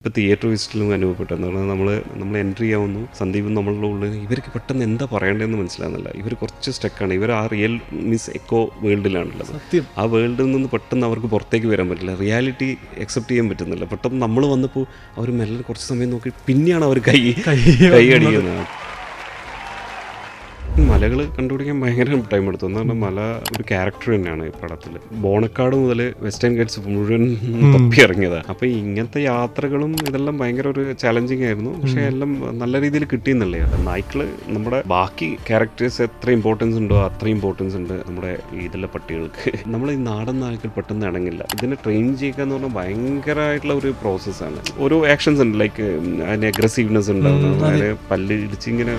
ഇപ്പോൾ തിയേറ്റർ വിസിറ്റിലും അനുഭവപ്പെട്ടു. എന്ന് പറഞ്ഞാൽ നമ്മൾ എൻട്രി ആവുന്നു, സന്ദീപും നമ്മളുടെ ഉള്ളിൽ ഇവർക്ക് പെട്ടെന്ന് എന്താ പറയേണ്ടതെന്ന് മനസ്സിലാകുന്നില്ല. ഇവർ കുറച്ച് സ്റ്റക്കാണ്. ഇവർ ആ റിയൽ മീൻസ് എക്കോ വേൾഡിലാണുള്ളത്. ആ വേൾഡിൽ നിന്ന് പെട്ടെന്ന് അവർക്ക് പുറത്തേക്ക് വരാൻ പറ്റില്ല. റിയാലിറ്റി അക്സെപ്റ്റ് ചെയ്യാൻ പറ്റുന്നില്ല. പെട്ടെന്ന് നമ്മൾ വന്നപ്പോൾ അവർ മെല്ലെ കുറച്ച് സമയം നോക്കി പിന്നെയാണ് അവർ കൈ അടിക്കുന്നത്. മലകൾ കണ്ടുപിടിക്കാൻ ഭയങ്കര ടൈം എടുത്തു. എന്നാൽ മല ഒരു ക്യാരക്ടർ തന്നെയാണ് ഈ പടത്തിൽ. ബോണക്കാട് മുതൽ വെസ്റ്റേൺ ഗേറ്റ്സ് മുഴുവൻ തപ്പി ഇറങ്ങിയതാണ്. അപ്പോൾ ഇങ്ങനത്തെ യാത്രകളും ഇതെല്ലാം ഭയങ്കര ഒരു ചാലഞ്ചിങ് ആയിരുന്നു. പക്ഷേ എല്ലാം നല്ല രീതിയിൽ കിട്ടിയെന്നുള്ളേ. നായ്ക്കൾ നമ്മുടെ ബാക്കി ക്യാരക്ടേഴ്സ് എത്ര ഇമ്പോർട്ടൻസ് ഉണ്ടോ അത്രയും ഇമ്പോർട്ടൻസ് ഉണ്ട് നമ്മുടെ ഇതിലെ പട്ടികൾക്ക്. നമ്മൾ ഈ നാടൻ നായ്ക്കൾ പെട്ടെന്ന് ഇണങ്ങില്ല. ഇതിനെ ട്രെയിൻ ചെയ്യുക എന്ന് പറഞ്ഞാൽ ഭയങ്കരമായിട്ടുള്ള ഒരു പ്രോസസ്സാണ്. ഓരോ ആക്ഷൻസ് ഉണ്ട്, ലൈക്ക് അതിന് അഗ്രസീവ്നെസ് ഉണ്ടാകുന്നു, അതിന് പല്ല് ഇടിച്ചിങ്ങനെ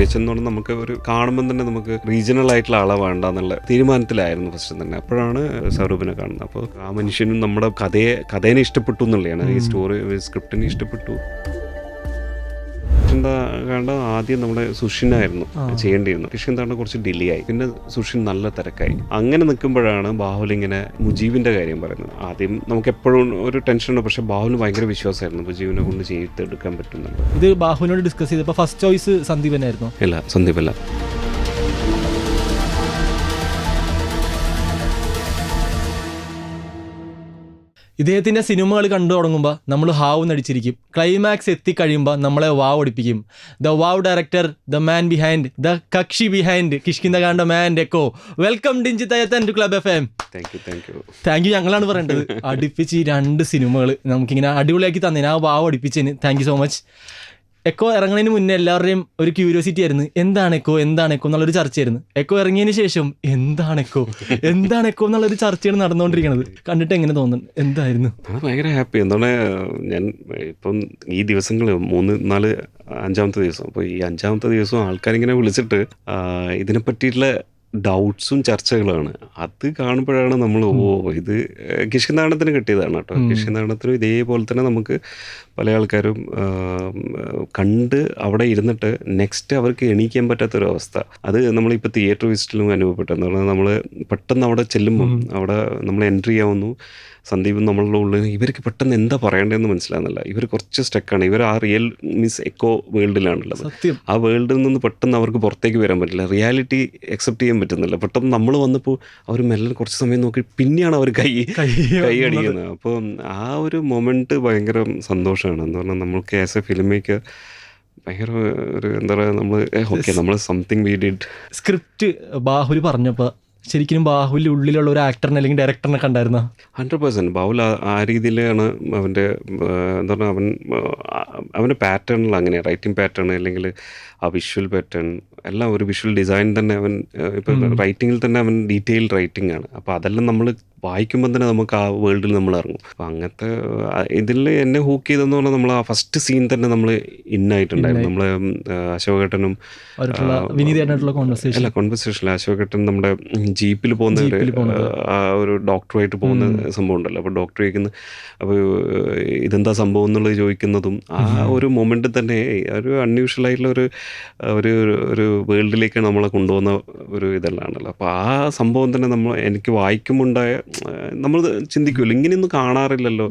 എന്ന് പറഞ്ഞാൽ നമുക്ക് ഒരു കാണുമ്പോൾ തന്നെ നമുക്ക് റീജിയണൽ ആയിട്ടുള്ള ആളെ വേണ്ട എന്നുള്ള തീരുമാനത്തിലായിരുന്നു ഫസ്റ്റ് തന്നെ. അപ്പോഴാണ് സ്വരൂപിനെ കാണുന്നത്. അപ്പോൾ ആ മനുഷ്യനും നമ്മുടെ കഥേനെ ഇഷ്ടപ്പെട്ടു എന്നുള്ളതാണ്. ഈ സ്റ്റോറി സ്ക്രിപ്റ്റിനെ ഇഷ്ടപ്പെട്ടു. എന്താ കണ്ട ആദ്യം നമ്മുടെ സുഷിനായിരുന്നു ചെയ്യേണ്ടിയിരുന്നത്. പക്ഷെ എന്താണ് കുറച്ച് ഡിലേ ആയി. പിന്നെ സുഷിൻ നല്ല തിരക്കായി. അങ്ങനെ നിൽക്കുമ്പോഴാണ് ബാഹുൽ ഇങ്ങനെ മുജീബിന്റെ കാര്യം പറയുന്നത്. ആദ്യം നമുക്ക് എപ്പോഴും ഒരു ടെൻഷനുണ്ട്. പക്ഷെ ബാഹുലിന് ഭയങ്കര വിശ്വാസമായിരുന്നു മുജീബിനെ കൊണ്ട് ചെയ്തെടുക്കാൻ പറ്റുന്നുണ്ട്. ഇത് ബാഹുലിനോട് ഡിസ്കസ് ചെയ്തപ്പോൾ ഫസ്റ്റ് ചോയ്സ് സന്ദീപനായിരുന്നു? ഇല്ല, സന്ദീപല്ല. ഇദ്ദേഹത്തിൻ്റെ സിനിമകൾ കണ്ടു തുടങ്ങുമ്പോൾ നമ്മൾ ഹാവ് നടിച്ചിരിക്കും. ക്ലൈമാക്സ് എത്തിക്കഴിയുമ്പോൾ നമ്മളെ വാവ് ഒടിപ്പിക്കും. The wow director, the man behind, the കക്ഷി behind Kishkindha Kanda man Eko. Welcome Dinjith Ayyathan to club FM. Thank you ഞങ്ങളാണ് പറയേണ്ടത്. അടുപ്പിച്ച് ഈ 2 സിനിമകൾ നമുക്കിങ്ങനെ അടിപൊളിയാക്കി തന്നേന്, ആ വാവ് ഒടിപ്പിച്ചതിന് thank you so much. Eko ഇറങ്ങുന്നതിന് മുന്നേ എല്ലാവരുടെയും ഒരു ക്യൂരിയോസിറ്റി ആയിരുന്നു, എന്താണ് എക്കോ എന്നുള്ളൊരു ചർച്ചയായിരുന്നു. എക്കോ ഇറങ്ങിയതിന് ശേഷം എന്താണ് എക്കോ എന്നുള്ളൊരു ചർച്ചയാണ് നടന്നുകൊണ്ടിരിക്കുന്നത്. കണ്ടിട്ട് എങ്ങനെ തോന്നുന്നു? എന്തായിരുന്നു? ഭയങ്കര ഹാപ്പി. എന്താണ് ഞാൻ ഇപ്പം ഈ ദിവസങ്ങൾ 3, 4, 5-ാമത്തെ ദിവസം. അപ്പോൾ ഈ 5-ാമത്തെ ദിവസം ആൾക്കാരിങ്ങനെ വിളിച്ചിട്ട് ഇതിനെ പറ്റിയിട്ടുള്ള ഡൗട്ട്സും ചർച്ചകളാണ്. അത് കാണുമ്പോഴാണ് നമ്മൾ ഇത് കിഷ്കിന്ദാടനത്തിന് കിട്ടിയതാണ് കേട്ടോ. കിഷ്കിന്ദാടനത്തിനും ഇതേപോലെ തന്നെ നമുക്ക് പല ആൾക്കാരും കണ്ട് അവിടെ ഇരുന്നിട്ട് നെക്സ്റ്റ് അവർക്ക് എണീക്കാൻ പറ്റാത്തൊരു അവസ്ഥ. അത് നമ്മളിപ്പോൾ തിയേറ്റർ വിസിറ്റിലും അനുഭവപ്പെട്ടു. എന്ന് പറഞ്ഞാൽ നമ്മൾ പെട്ടെന്ന് അവിടെ ചെല്ലുമ്പം അവിടെ നമ്മൾ എൻട്രി ആവുന്നു, സന്ദീപും നമ്മളുടെ ഉള്ളിൽ ഇവർക്ക് പെട്ടെന്ന് എന്താ പറയേണ്ടതെന്ന് മനസ്സിലാകുന്നില്ല. ഇവർ കുറച്ച് സ്റ്റക്കാണ്. ഇവർ ആ റിയൽ മീൻസ് എക്കോ വേൾഡിലാണുള്ളത്. ആ വേൾഡിൽ നിന്ന് പെട്ടെന്ന് അവർക്ക് പുറത്തേക്ക് വരാൻ പറ്റില്ല. റിയാലിറ്റി അക്സെപ്റ്റ് ചെയ്യാൻ പറ്റുന്നില്ല. പെട്ടെന്ന് നമ്മൾ വന്നപ്പോൾ അവർ മെല്ലെ കുറച്ച് സമയം നോക്കി പിന്നെയാണ് അവർ കൈ അടിക്കുന്നത്. അപ്പോൾ ആ ഒരു മൊമെൻറ്റ് ഭയങ്കര സന്തോഷമാണ്. എന്ന് പറഞ്ഞാൽ നമ്മൾക്ക് ആസ് എ ഫിലിം മേക്കർ ഭയങ്കര ഒരു എന്താ പറയുക, നമ്മൾ something we did. Script Bahul പറഞ്ഞപ്പോൾ ശരിക്കും ബാഹുലിൻ്റെ ഉള്ളിലുള്ള ഒരു ആക്ടറിനെ അല്ലെങ്കിൽ ഡയറക്ടറിനെ കണ്ടായിരുന്നോ? 100%. ബാഹുൽ ആ രീതിയിലാണ് അവൻ്റെ എന്താ പറയുക, അവൻ്റെ പാറ്റേണിൽ അങ്ങനെ റൈറ്റിംഗ് പാറ്റേൺ അല്ലെങ്കിൽ ആ വിഷ്വൽ പാറ്റേൺ എല്ലാം ഒരു വിഷ്വൽ ഡിസൈൻ തന്നെ അവൻ ഇപ്പം റൈറ്റിങ്ങിൽ തന്നെ അവൻ ഡീറ്റെയിൽഡ് റൈറ്റിംഗ് ആണ്. അപ്പോൾ അതെല്ലാം നമ്മൾ വായിക്കുമ്പോൾ തന്നെ നമുക്ക് ആ വേൾഡിൽ നമ്മൾ ഇറങ്ങും. അപ്പോൾ അങ്ങനത്തെ ഇതിൽ എന്നെ ഹൂക്ക് ചെയ്തെന്ന് പറഞ്ഞാൽ നമ്മൾ ആ ഫസ്റ്റ് സീൻ തന്നെ നമ്മൾ ഇന്നായിട്ടുണ്ടായിരുന്നു. നമ്മൾ അശോകേട്ടനും കോൺവെർസേഷൻ അശോകേട്ടൻ നമ്മുടെ ജീപ്പിൽ പോകുന്ന ആ ഒരു ഡോക്ടറുമായിട്ട് പോകുന്ന സംഭവം ഉണ്ടല്ലോ. അപ്പോൾ ഡോക്ടർ ചോദിക്കുന്നത് അപ്പോൾ ഇതെന്താ സംഭവം എന്നുള്ളത് ചോദിക്കുന്നതും ആ ഒരു മൊമെൻറ്റിൽ തന്നെ ഒരു അൺയൂഷ്വൽ ആയിട്ടുള്ള ഒരു വേൾഡിലേക്ക് നമ്മളെ കൊണ്ടുപോകുന്ന ഒരു ഇതെല്ലാമാണല്ലോ. അപ്പോൾ ആ സംഭവം തന്നെ എനിക്ക് വായിക്കുമ്പോൾ ഉണ്ടായ നമ്മൾ ചിന്തിക്കുമല്ലോ, ഇങ്ങനെയൊന്നും കാണാറില്ലല്ലോ,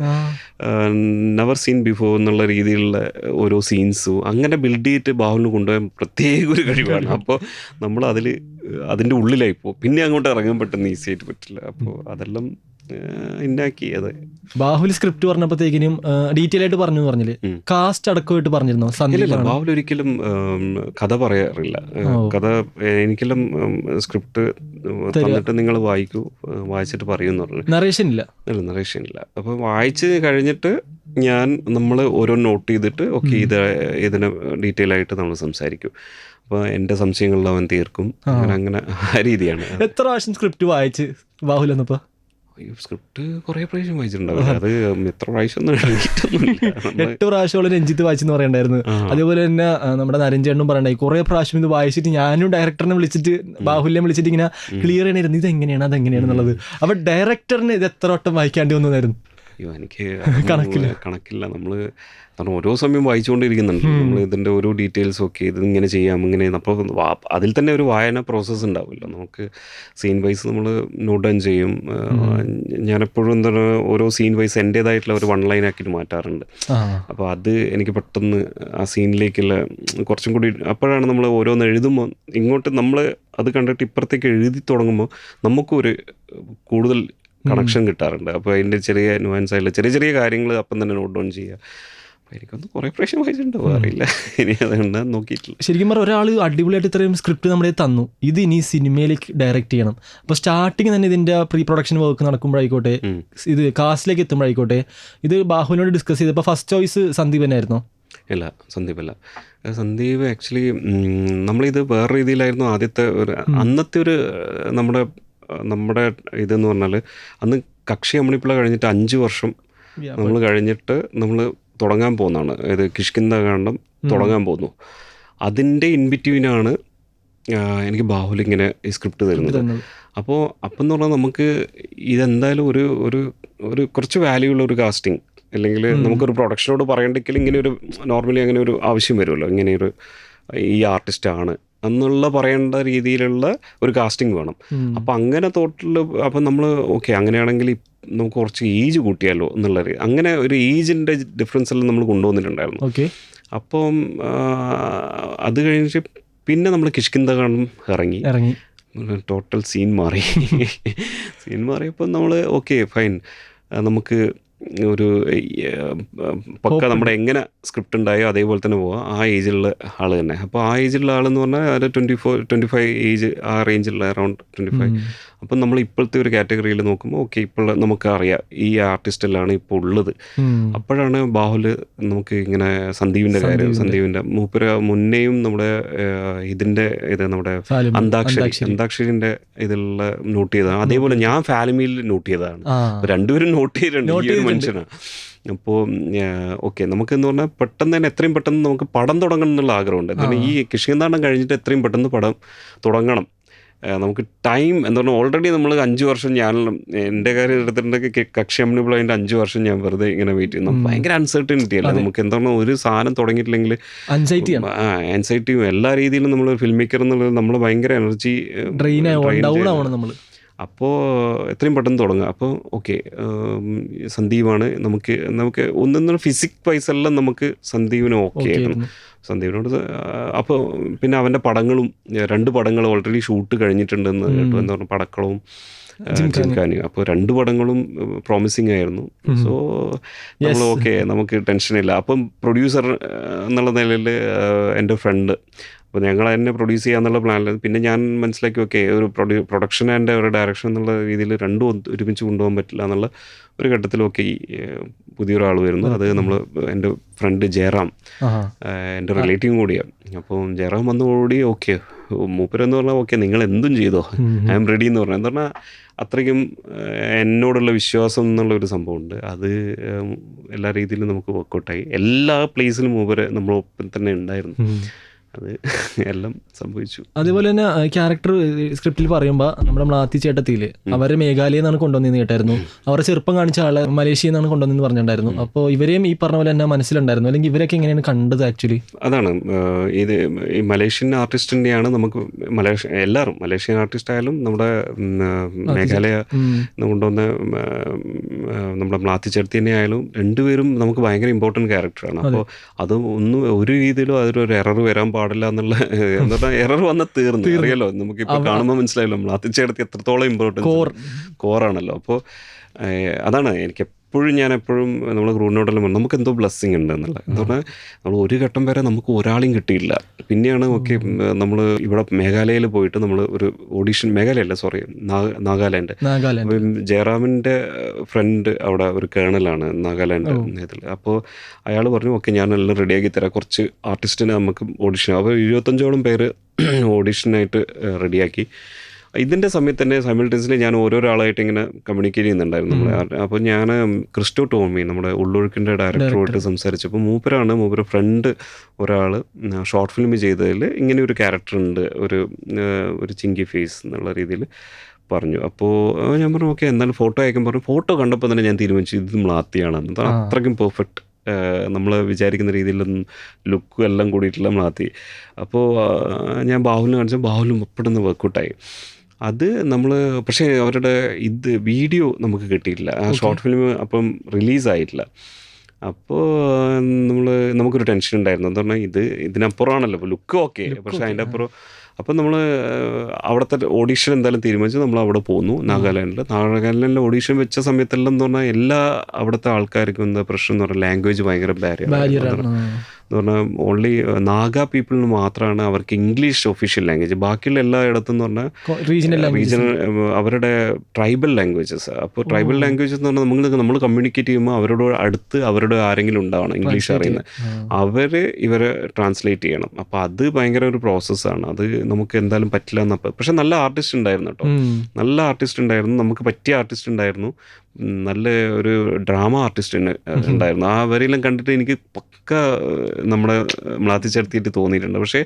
നെവർ സീൻ ബിഫോർ എന്നുള്ള രീതിയിലുള്ള ഓരോ സീൻസും അങ്ങനെ ബിൽഡ് ചെയ്തിട്ട് ബാഹുലിന് കൊണ്ടുപോകാൻ പ്രത്യേക ഒരു കഴിവാണ്. അപ്പോൾ നമ്മൾ അതിൻ്റെ ഉള്ളിലായിപ്പോൾ പിന്നെ അങ്ങോട്ട് ഇറങ്ങാൻ പെട്ടെന്ന് ഈസി ആയിട്ട് പറ്റില്ല. അപ്പോൾ അതെല്ലാം ഉണ്ടാക്കി. അത് ബാഹുൽ സ്ക്രിപ്റ്റ് പറഞ്ഞപ്പോഴത്തേക്കിനും ഡീറ്റെയിൽ ആയിട്ട് പറഞ്ഞില്ലേ, കാസ്റ്റ് അടക്കമായിട്ട് പറഞ്ഞിരുന്നോ? ബാഹുൽ ഒരിക്കലും കഥ പറയാറില്ല. കഥ എനിക്കെല്ലാം സ്ക്രിപ്റ്റ് തന്നിട്ട് നിങ്ങൾ വായിച്ചിട്ട് പറയുമെന്ന് പറഞ്ഞു. നറേഷൻ ഇല്ല. അപ്പോൾ വായിച്ച് കഴിഞ്ഞിട്ട് നമ്മൾ ഓരോ നോട്ട് ചെയ്തിട്ട് ഓക്കെ ഇതിനെ ഡീറ്റെയിൽ ആയിട്ട് നമ്മൾ സംസാരിക്കും. അപ്പോൾ എൻ്റെ സംശയങ്ങളിൽ അവൻ തീർക്കും. അങ്ങനെ ആ രീതിയാണ്. എത്ര പ്രാവശ്യം സ്ക്രിപ്റ്റ് വായിച്ച് ബാഹുൽ എന്നപ്പോൾ? സ്ക്രിപ്റ്റ് കുറേ പ്രാവശ്യം വായിച്ചിട്ടുണ്ടാവില്ല. അത് എത്ര പ്രാവശ്യം ഒന്നും എഴുതിയിട്ടൊന്നുമില്ല. 8 പ്രാവശ്യം രഞ്ജിത്ത് വായിച്ചെന്ന് പറയണ്ടായിരുന്നു. അതേപോലെ തന്നെ നമ്മുടെ നരഞ്ചേട്ടനും പറയണ്ടായി കുറേ പ്രാവശ്യം ഇത് വായിച്ചിട്ട് ഞാനും ഡയറക്ടറിനെ വിളിച്ചിട്ട് ബാഹുലിനെ വിളിച്ചിട്ട് ഇങ്ങനെ ക്ലിയർ ചെയ്യണമായിരുന്നു ഇതെങ്ങനെയാണ് അതെങ്ങനെയാണെന്നുള്ളത്. അപ്പോൾ ഡയറക്ടറിന് ഇത് എത്ര വട്ടം വായിക്കാണ്ടി വന്നതായിരുന്നു? അയ്യോ എനിക്ക് കണക്കില്ല. നമ്മൾ കാരണം ഓരോ സമയം വായിച്ചുകൊണ്ടിരിക്കുന്നുണ്ട് നമ്മൾ ഇതിൻ്റെ ഓരോ ഡീറ്റെയിൽസും ഒക്കെ ഇതിങ്ങനെ ചെയ്യാം ഇങ്ങനെ. അപ്പോൾ അതിൽ തന്നെ ഒരു വായന പ്രോസസ്സ് ഉണ്ടാവില്ല. നമുക്ക് സീൻ വൈസ് നമ്മൾ നോട്ട് ഡൗൺ ചെയ്യും. ഞാനെപ്പോഴും എന്താണ് ഓരോ സീൻ വൈസ് എൻ്റേതായിട്ടുള്ള ഒരു വൺ ലൈൻ ആക്കിയിട്ട് മാറ്റാറുണ്ട്. അപ്പോൾ അത് എനിക്ക് പെട്ടെന്ന് ആ സീനിലേക്കുള്ള കുറച്ചും കൂടി അപ്പോഴാണ് നമ്മൾ ഓരോന്ന് എഴുതുമ്പോൾ ഇങ്ങോട്ട് നമ്മൾ അത് കണ്ടിട്ട് ഇപ്പുറത്തേക്ക് എഴുതി തുടങ്ങുമ്പോൾ നമുക്കൊരു കൂടുതൽ കണക്ഷൻ കിട്ടാറുണ്ട്. അപ്പോൾ അതിൻ്റെ ചെറിയ നുവാൻസ് ആയിട്ടുള്ള ചെറിയ ചെറിയ കാര്യങ്ങൾ അപ്പം തന്നെ നോട്ട് ഡൗൺ ചെയ്യുക. അപ്പോൾ എനിക്കൊന്ന് കുറേ പ്രാവശ്യം വായിച്ചിട്ടുണ്ടോ അറിയില്ല, ഇനി അതുകൊണ്ട് നോക്കിയിട്ടില്ല. ശരിക്കും പറഞ്ഞാൽ ഒരാൾ അടിപൊളിയായിട്ട് ഇത്രയും സ്ക്രിപ്റ്റ് നമ്മളെ തന്നു, ഇത് ഇനി സിനിമയിലേക്ക് ഡയറക്റ്റ് ചെയ്യണം. അപ്പോൾ സ്റ്റാർട്ടിങ് തന്നെ ഇതിൻ്റെ പ്രീ പ്രൊഡക്ഷൻ വർക്ക് നടക്കുമ്പോഴായിക്കോട്ടെ, ഇത് കാസ്റ്റിലേക്ക് എത്തുമ്പോഴായിക്കോട്ടെ, ഇത് ബാഹുവിനോട് ഡിസ്കസ് ചെയ്തപ്പോൾ ഫസ്റ്റ് ചോയ്സ് സന്ദീപ് തന്നെയായിരുന്നോ? ഇല്ല, സന്ദീപല്ല. സന്ദീപ് ആക്ച്വലി നമ്മളിത് വേറെ രീതിയിലായിരുന്നു ആദ്യത്തെ ഒരു അന്നത്തെ ഒരു നമ്മുടെ ഇതെന്ന് പറഞ്ഞാൽ അന്ന് കക്ഷി അമ്മിണിപ്പിള്ള കഴിഞ്ഞിട്ട് 5 വർഷം നമ്മൾ കഴിഞ്ഞിട്ട് നമ്മൾ തുടങ്ങാൻ പോകുന്നതാണ്. ഇത് കിഷ്കിന്ധാകാന്ഡം തുടങ്ങാൻ പോകുന്നു. അതിൻ്റെ ഇൻബിറ്റ്വീനാണ് എനിക്ക് ബാഹുലിങ്ങനെ ഈ സ്ക്രിപ്റ്റ് തരുന്നത്. അപ്പോൾ അപ്പം എന്ന് പറഞ്ഞാൽ നമുക്ക് ഇതെന്തായാലും ഒരു കുറച്ച് വാല്യൂ ഉള്ള ഒരു കാസ്റ്റിംഗ്, അല്ലെങ്കിൽ നമുക്കൊരു പ്രൊഡക്ഷനോട് പറയണ്ടെങ്കിൽ ഇങ്ങനെ ഒരു നോർമലി അങ്ങനെ ഒരു ആവശ്യം വരുമല്ലോ, ഇങ്ങനെയൊരു ഈ ആർട്ടിസ്റ്റാണ് എന്നുള്ള പറയേണ്ട രീതിയിലുള്ള ഒരു കാസ്റ്റിംഗ് വേണം. അപ്പം അങ്ങനെ തോട്ടിൽ അപ്പം നമ്മൾ ഓക്കെ അങ്ങനെയാണെങ്കിൽ നമുക്ക് കുറച്ച് ഏജ് കൂട്ടിയാലോ എന്നുള്ളത്, അങ്ങനെ ഒരു ഏജിൻ്റെ ഡിഫറൻസ് എല്ലാം നമ്മൾ കൊണ്ടുവന്നിട്ടുണ്ടായിരുന്നു. അപ്പം അത് കഴിഞ്ഞിട്ട് പിന്നെ നമ്മൾ കിഷ്കിന്ധാകാന്ഡം ഇറങ്ങി ടോട്ടൽ സീൻ മാറിയപ്പോൾ നമ്മൾ ഓക്കെ ഫൈൻ, നമുക്ക് ഒരു പക്ക നമ്മുടെ എങ്ങനെ സ്ക്രിപ്റ്റ് ഉണ്ടായോ അതേപോലെ തന്നെ പോവാം, ആ ഏജിലുള്ള ആൾ തന്നെ. അപ്പോൾ ആ ഏജിലുള്ള ആളെന്ന് പറഞ്ഞാൽ അത് 24-25 ഏജ്, ആ റേഞ്ചിലുള്ള അറൗണ്ട് 25. അപ്പം നമ്മൾ ഇപ്പോഴത്തെ ഒരു കാറ്റഗറിയിൽ നോക്കുമ്പോൾ ഓക്കെ ഇപ്പോൾ നമുക്കറിയാം ഈ ആർട്ടിസ്റ്റിലാണ് ഇപ്പോൾ ഉള്ളത്. അപ്പോഴാണ് ബാഹുല് നമുക്ക് ഇങ്ങനെ സന്ദീപിൻ്റെ മൂപ്പര മുന്നേയും നമ്മുടെ ഇതിൻ്റെ ഇത് നമ്മുടെ അന്താക്ഷരിൻ്റെ ഇതിലുള്ള നോട്ട് ചെയ്തതാണ്. അതേപോലെ ഞാൻ ഫാലിമിയിൽ നോട്ട് ചെയ്തതാണ്. രണ്ടുപേരും നോട്ട് ചെയ്തിട്ടുണ്ട് ഈ ഒരു മനുഷ്യനാണ്. അപ്പോൾ ഓക്കെ നമുക്കെന്ന് പറഞ്ഞാൽ പെട്ടെന്ന് തന്നെ എത്രയും പെട്ടെന്ന് നമുക്ക് പടം തുടങ്ങണം എന്നുള്ള ആഗ്രഹമുണ്ട്. എന്താണ് ഈ കിഷ്കിന്ധാകാന്ഡം കഴിഞ്ഞിട്ട് എത്രയും പെട്ടെന്ന് പടം തുടങ്ങണം. നമുക്ക് ടൈം എന്ന് പറഞ്ഞാൽ ഓൾറെഡി നമ്മൾ 5 വർഷം ഞാൻ എൻ്റെ കാര്യം എടുത്തിട്ടുണ്ടെങ്കിൽ കക്ഷി അമ്മിണിപ്പിള്ള അതിൻ്റെ 5 വർഷം ഞാൻ വെറുതെ ഇങ്ങനെ വെയിറ്റ് ചെയ്യുന്നു. ഭയങ്കര അൺസർട്ടനിറ്റി അല്ല നമുക്ക്. എന്താണ് ഒരു സാധനം തുടങ്ങിയിട്ടില്ലെങ്കിൽ ആൻസൈറ്റിയും എല്ലാ രീതിയിലും നമ്മൾ ഫിൽം മേക്കർ എന്നുള്ളത് നമ്മൾ ഭയങ്കര എനർജി ഡ്രെയിൻ. അപ്പോൾ എത്രയും പെട്ടെന്ന് തുടങ്ങുക. അപ്പോൾ ഓക്കെ സന്ദീപാണ് നമുക്ക് ഒന്നും ഫിസിക് വൈസ് എല്ലാം നമുക്ക് സന്ദീപിന് ഓക്കെ ആയിരുന്നു. സന്ദീപിനോട് അപ്പോൾ പിന്നെ അവൻ്റെ പടങ്ങളും 2 പടങ്ങൾ ഓൾറെഡി ഷൂട്ട് കഴിഞ്ഞിട്ടുണ്ടെന്ന് കേട്ടു. എന്താ പറയുക പടക്കളവും ജിംഖാനയും. അപ്പോൾ 2 പടങ്ങളും പ്രോമിസിങ് ആയിരുന്നു. സോ നമ്മൾ ഓക്കെ നമുക്ക് ടെൻഷനില്ല. അപ്പം പ്രൊഡ്യൂസർ എന്നുള്ള നിലയിൽ എൻ്റെ ഫ്രണ്ട്, അപ്പോൾ ഞങ്ങൾ തന്നെ പ്രൊഡ്യൂസ് ചെയ്യാന്നുള്ള പ്ലാനിൽ പിന്നെ ഞാൻ മനസ്സിലാക്കി ഓക്കെ ഒരു പ്രൊഡക്ഷൻ ആൻഡ് ഒരു ഡയറക്ഷൻ എന്നുള്ള രീതിയിൽ രണ്ടും ഒരുമിച്ച് കൊണ്ടുപോകാൻ പറ്റില്ല എന്നുള്ള ഒരു ഘട്ടത്തിൽ ഓക്കെ പുതിയൊരാൾ വരുന്നു. അത് നമ്മൾ എൻ്റെ ഫ്രണ്ട് ജയറാം, എൻ്റെ റിലേറ്റീവും കൂടിയാണ്. അപ്പോൾ ജയറാം വന്നതോടുകൂടി ഓക്കെ മൂപ്പരെന്ന് പറഞ്ഞാൽ ഓക്കെ നിങ്ങൾ എന്തും ചെയ്തോ, ഐ എം റെഡി എന്ന് പറഞ്ഞാൽ എന്താ പറഞ്ഞാൽ അത്രയ്ക്കും എന്നോടുള്ള വിശ്വാസം എന്നുള്ളൊരു സംഭവമുണ്ട്. അത് എല്ലാ രീതിയിലും നമുക്ക് വർക്കൗട്ടായി. എല്ലാ പ്ലേസിലും മൂപ്പര് നമ്മളൊപ്പം തന്നെ ഉണ്ടായിരുന്നു. അത് എല്ലാം സംഭവിച്ചു. അതേപോലെ തന്നെ ക്യാരക്ടർ സ്ക്രിപ്റ്റിൽ പറയുമ്പോൾ നമ്മുടെ മ്ലാത്തി ചേട്ടത്തിയിൽ അവരെ മേഘാലയിൽ നിന്നാണ് കൊണ്ടുവന്നെന്ന് കേട്ടായിരുന്നു. അവരുടെ ചെറുപ്പം കാണിച്ച ആളെ മലേഷ്യയിൽ നിന്നാണ് കൊണ്ടുവന്നെന്ന് പറഞ്ഞിട്ടുണ്ടായിരുന്നു. അപ്പോൾ ഇവരെയും ഈ പറഞ്ഞ പോലെ തന്നെ മനസ്സിലുണ്ടായിരുന്നു, അല്ലെങ്കിൽ ഇവരൊക്കെ എങ്ങനെയാണ് കണ്ടത് ആക്ച്വലി? അതാണ് ഇത് ഈ മലേഷ്യൻ ആർട്ടിസ്റ്റിൻ്റെയാണ് നമുക്ക് എല്ലാവരും മലേഷ്യൻ ആർട്ടിസ്റ്റ് ആയാലും നമ്മുടെ മേഘാലയ കൊണ്ടുവന്ന നമ്മുടെ മ്ലാത്തി ചേട്ടത്തിനെ ആയാലും രണ്ടുപേരും നമുക്ക് ഭയങ്കര ഇമ്പോർട്ടൻറ്റ് ക്യാരക്ടറാണ്. അപ്പോൾ അത് ഒരു രീതിയിലും അതൊരു എറർ വരാൻ പാടില്ല എന്നുള്ള എന്താ പറഞ്ഞാൽ എറർ വന്നാൽ തീർന്നു അറിയാലോ. നമുക്കിപ്പോൾ കാണുമ്പോൾ മനസ്സിലായല്ലോ മ്ലാത്തിച്ചേടത്തി എത്രത്തോളം ഇമ്പോർട്ടൻസ് കോറാണല്ലോ. അപ്പോൾ അതാണ് എനിക്ക് ഞാൻ എപ്പോഴും നമ്മൾ ക്രൂവിനോടെല്ലാം നമുക്ക് എന്തോ ബ്ലെസ്സിങ് ഉണ്ട് എന്നുള്ള. എന്താ പറഞ്ഞാൽ നമ്മൾ ഒരു ഘട്ടം വരെ നമുക്ക് ഒരാളെയും കിട്ടിയില്ല. പിന്നെയാണ് ഓക്കെ നമ്മൾ ഇവിടെ മേഘാലയയിൽ പോയിട്ട് നമ്മൾ ഒരു ഓഡീഷൻ, മേഘാലയല്ല സോറി നാഗാലാൻഡ്. ജയറാമിൻ്റെ ഫ്രണ്ട് അവിടെ ഒരു കേണലാണ് നാഗാലാൻഡ് ഇതിൽ. അപ്പോൾ അയാൾ പറഞ്ഞു ഓക്കെ ഞാനെല്ലാം റെഡിയാക്കി തരാം, കുറച്ച് ആർട്ടിസ്റ്റിനെ നമുക്ക് ഓഡിഷൻ. അപ്പോൾ 25ഓളം പേര് ഓഡീഷനായിട്ട് റെഡിയാക്കി. ഇതിൻ്റെ സമയത്ത് തന്നെ സൈമിൾട്ടേനിയസ്ലി ഞാൻ ഓരോരാളായിട്ട് ഇങ്ങനെ കമ്മ്യൂണിക്കേറ്റ് ചെയ്യുന്നുണ്ടായിരുന്നു നമ്മളെ. അപ്പോൾ ഞാൻ ക്രിസ്റ്റോ ടോമി നമ്മുടെ ഉള്ളൊഴുക്കിൻ്റെ ഡയറക്ടറുമായിട്ട് സംസാരിച്ചപ്പോൾ മൂപ്പര ഫ്രണ്ട് ഒരാൾ ഷോർട്ട് ഫിലിം ചെയ്തതിൽ ഇങ്ങനെ ഒരു ക്യാരക്ടർ ഉണ്ട്, ഒരു ചിങ്കി ഫേസ് എന്നുള്ള രീതിയിൽ പറഞ്ഞു. അപ്പോൾ ഞാൻ പറഞ്ഞു ഓക്കെ എന്നാലും ഫോട്ടോ അയക്കാൻ പറഞ്ഞു. ഫോട്ടോ കണ്ടപ്പോൾ തന്നെ ഞാൻ തീരുമാനിച്ചു ഇത് മ്ലാത്തിയാണെന്ന്. അത്രയ്ക്കും പെർഫെക്റ്റ്, നമ്മൾ വിചാരിക്കുന്ന രീതിയിലൊന്നും ലുക്കും എല്ലാം കൂടിയിട്ടുള്ള മ്ലാത്തി. അപ്പോൾ ഞാൻ ബാഹുലിന് കാണിച്ചാൽ ബാഹുലും പെട്ടെന്ന് വർക്കൗട്ടായി. അത് നമ്മൾ പക്ഷേ അവരുടെ വീഡിയോ നമുക്ക് കിട്ടിയിട്ടില്ല. ആ ഷോർട്ട് ഫിലിം അപ്പം റിലീസായിട്ടില്ല. അപ്പോൾ നമുക്കൊരു ടെൻഷൻ ഉണ്ടായിരുന്നു. എന്താ പറഞ്ഞാൽ ഇതിനപ്പുറമാണല്ലോ, ഇപ്പോൾ ലുക്ക് ഓക്കെ, പക്ഷേ അതിൻ്റെ അപ്പുറം. അപ്പം നമ്മൾ അവിടുത്തെ ഓഡീഷൻ എന്തായാലും തീരുമാനിച്ചു. നമ്മൾ അവിടെ പോന്നു നാഗാലാൻഡിൽ ഓഡീഷൻ വെച്ച സമയത്തെല്ലാം എന്ന് പറഞ്ഞാൽ എല്ലാ അവിടുത്തെ ആൾക്കാർക്കും എന്താ പ്രശ്നം എന്ന് പറഞ്ഞാൽ ലാംഗ്വേജ് ഭയങ്കര ബാരിയറാണ്. എന്ന് പറഞ്ഞാൽ ഓൺലി നാഗ പീപ്പിളിന് മാത്രമാണ് അവർക്ക് ഇംഗ്ലീഷ് ഒഫീഷ്യൽ ലാംഗ്വേജ്. ബാക്കിയുള്ള എല്ലായിടത്തും എന്ന് പറഞ്ഞാൽ റീജിയണൽ അവരുടെ ട്രൈബൽ ലാംഗ്വേജസ്. അപ്പോൾ ട്രൈബൽ ലാംഗ്വേജസ് എന്ന് പറഞ്ഞാൽ നമ്മൾ കമ്മ്യൂണിക്കേറ്റ് ചെയ്യുമ്പോൾ അവരോട് അടുത്ത് അവരുടെ ആരെങ്കിലും ഉണ്ടാവണം ഇംഗ്ലീഷ് അറിയുന്നത്, അവർ ഇവരെ ട്രാൻസ്ലേറ്റ് ചെയ്യണം. അപ്പോൾ അത് ഭയങ്കര ഒരു പ്രോസസ്സാണ്. അത് നമുക്ക് എന്തായാലും പറ്റില്ല എന്നപ്പോൾ. പക്ഷെ നല്ല ആർട്ടിസ്റ്റ് ഉണ്ടായിരുന്നു കേട്ടോ, നല്ല ആർട്ടിസ്റ്റ് ഉണ്ടായിരുന്നു, നമുക്ക് പറ്റിയ ആർട്ടിസ്റ്റ് ഉണ്ടായിരുന്നു, നല്ല ഒരു ഡ്രാമ ആർട്ടിസ്റ്റ് ഉണ്ടായിരുന്നു. ആ വരെയെല്ലാം കണ്ടിട്ട് എനിക്ക് പക്ക നമ്മളെ മ്ലാത്തിച്ചേർത്തിയിട്ട് തോന്നിയിട്ടുണ്ട്. പക്ഷേ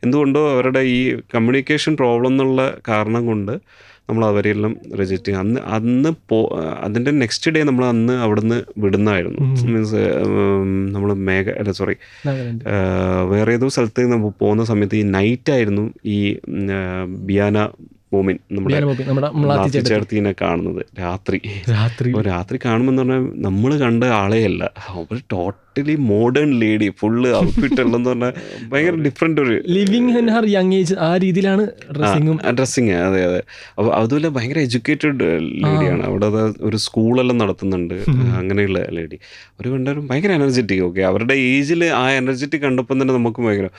എന്തുകൊണ്ടോ അവരുടെ ഈ കമ്മ്യൂണിക്കേഷൻ പ്രോബ്ലം എന്നുള്ള കാരണം കൊണ്ട് നമ്മൾ അവരെല്ലാം റിജക്റ്റ് ചെയ്യും. അന്ന് അതിൻ്റെ നെക്സ്റ്റ് ഡേ നമ്മൾ അന്ന് അവിടെ നിന്ന് വിടുന്നതായിരുന്നു. മീൻസ് നമ്മൾ വേറെ ഏതോ സ്ഥലത്ത് നമ്മൾ പോകുന്ന സമയത്ത് ഈ നൈറ്റായിരുന്നു ഈ ബിയാന മോമിൻ നമ്മുടെ ചേർത്തിനെ കാണുന്നത് രാത്രി കാണുമ്പോൾ പറഞ്ഞാൽ നമ്മൾ കണ്ട ആളെയല്ല, അവർ totally modern lady, full outfit ഉള്ളതെന്ന് പറഞ്ഞാൽ ഭയങ്കര ഡിഫറെന്റ് ഒരു living in her young age ആ രീതിയിലാണ് ഡ്രസ്സിങ്. അതെ. അപ്പോൾ അതുപോലെ ഭയങ്കര എഡ്യൂക്കേറ്റഡ് ലേഡിയാണ്. അവിടെ ഒരു സ്കൂളെല്ലാം നടത്തുന്നുണ്ട്, അങ്ങനെയുള്ള ലേഡി. ഒരു കണ്ടാലും ഭയങ്കര എനർജറ്റിക്. ഓക്കെ, അവരുടെ ഏജിൽ ആ എനർജറ്റിക് കണ്ടപ്പം തന്നെ നമുക്ക് ഭയങ്കര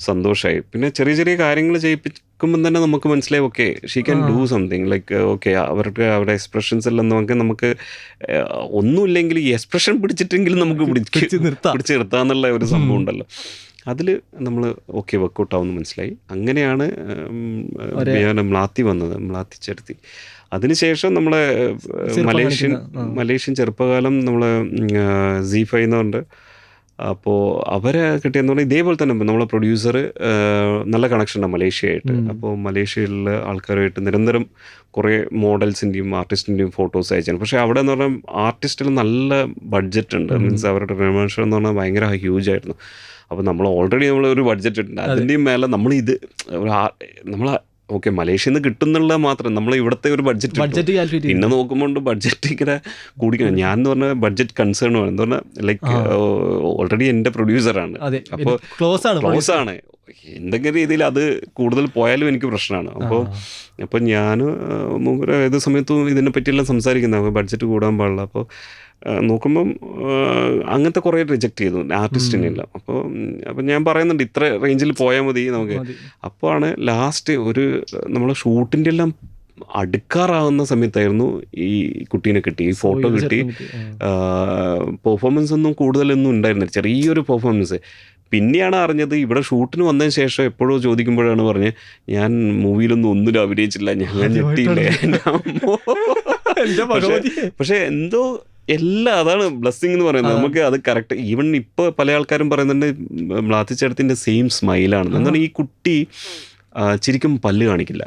സന്തോഷമായി. പിന്നെ ചെറിയ ചെറിയ കാര്യങ്ങൾ ചെയ്യിപ്പിക്കുമ്പം തന്നെ നമുക്ക് മനസ്സിലായി okay she can do something like okay. അവരുടെ എക്സ്പ്രഷൻസ് എല്ലാം നമുക്ക് ഒന്നുമില്ലെങ്കിൽ ഈ എക്സ്പ്രഷൻ പിടിച്ചിട്ടെങ്കിലും നമുക്ക് പിടിച്ച് നിർത്താന്നുള്ള ഒരു സംഭവം ഉണ്ടല്ലോ, അതിൽ നമ്മൾ ഓക്കെ വർക്കൗട്ടാവുമെന്ന് മനസ്സിലായി. അങ്ങനെയാണ് മ്ലാത്തി വന്നത്, മ്ലാത്തിച്ചേർത്തി. അതിനുശേഷം നമ്മളെ മലേഷ്യൻ ചെറുപ്പകാലം നമ്മളെ Z5 എന്ന് പറഞ്ഞിട്ട്, അപ്പോൾ അവരെ കിട്ടിയെന്ന് പറഞ്ഞാൽ ഇതേപോലെ തന്നെ നമ്മളെ പ്രൊഡ്യൂസർ നല്ല കണക്ഷനാണ് മലേഷ്യയായിട്ട്. അപ്പോൾ മലേഷ്യയിലുള്ള ആൾക്കാരുമായിട്ട് നിരന്തരം കുറേ മോഡൽസിൻ്റെയും ആർട്ടിസ്റ്റിൻ്റെയും ഫോട്ടോസ് അയച്ചാണ്. പക്ഷേ അവിടെ എന്ന് പറഞ്ഞാൽ ആർട്ടിസ്റ്റിൽ നല്ല ബഡ്ജറ്റ് ഉണ്ട്. മീൻസ് അവരുടെ റെമ്യൂണറേഷൻ എന്ന് പറഞ്ഞാൽ ഭയങ്കര ഹ്യൂജ് ആയിരുന്നു. അപ്പോൾ നമ്മൾ ഓൾറെഡി ഒരു ബഡ്ജറ്റ് ഉണ്ട്, അതിൻ്റെയും മേലെ നമ്മൾ ഓക്കെ മലേഷ്യയിൽ നിന്ന് കിട്ടുന്നുള്ള മാത്രം നമ്മൾ ഇവിടുത്തെ ഒരു ബഡ്ജറ്റ് പിന്നെ നോക്കുമ്പോൾ ബഡ്ജറ്റ് ഇങ്ങനെ കൂടിക്കണം. ഞാൻ എന്ന് പറഞ്ഞാൽ ബഡ്ജറ്റ് കൺസേൺ ആണ്. എന്താ പറഞ്ഞാൽ ലൈക്ക് ഓൾറെഡി എൻ്റെ പ്രൊഡ്യൂസറാണ്, അപ്പോൾ ക്ലോസ് ആണ്. എന്തെങ്കിലും രീതിയിൽ അത് കൂടുതൽ പോയാലും എനിക്ക് പ്രശ്നമാണ്. അപ്പോൾ ഞാൻ ഏത് സമയത്തും ഇതിനെ പറ്റിയെല്ലാം സംസാരിക്കുന്നത് ബഡ്ജറ്റ് കൂടാൻ പാടില്ല. നോക്കുമ്പം അങ്ങനത്തെ കുറേ റിജക്റ്റ് ചെയ്തു ആർട്ടിസ്റ്റിനെല്ലാം. അപ്പോൾ ഞാൻ പറയുന്നുണ്ട് ഇത്ര റേഞ്ചിൽ പോയാൽ മതി നമുക്ക്. അപ്പോൾ ആണ് ലാസ്റ്റ് നമ്മളെ ഷൂട്ടിൻ്റെ എല്ലാം അടുക്കാറാവുന്ന സമയത്തായിരുന്നു ഈ കുട്ടീനെ കിട്ടി, ഈ ഫോട്ടോ കിട്ടി. പെർഫോമൻസ് ഒന്നും കൂടുതലൊന്നും ഉണ്ടായിരുന്നില്ല, ചെറിയൊരു പെർഫോമൻസ്. പിന്നെയാണ് അറിഞ്ഞത് ഇവിടെ ഷൂട്ടിന് വന്നതിന് ശേഷം എപ്പോഴോ ചോദിക്കുമ്പോഴാണ് പറഞ്ഞത് ഞാൻ മൂവിയിലൊന്നും ഒന്നിലും അഭിനയിച്ചില്ല, ഞാൻ ഞെട്ടിയില്ലേ. പക്ഷെ എന്തോ അതാണ് ബ്ലെസ്സിങ് എന്ന് പറയുന്നത്. നമുക്ക് അത് കറക്റ്റ്. ഈവൻ ഇപ്പോൾ പല ആൾക്കാരും പറയുന്നുണ്ട് മ്ലാത്തിച്ചേർത്തിൻ്റെ സെയിം സ്മൈലാണ്. എന്താണ് ഈ കുട്ടി ശരിക്കും പല്ല് കാണിക്കില്ല,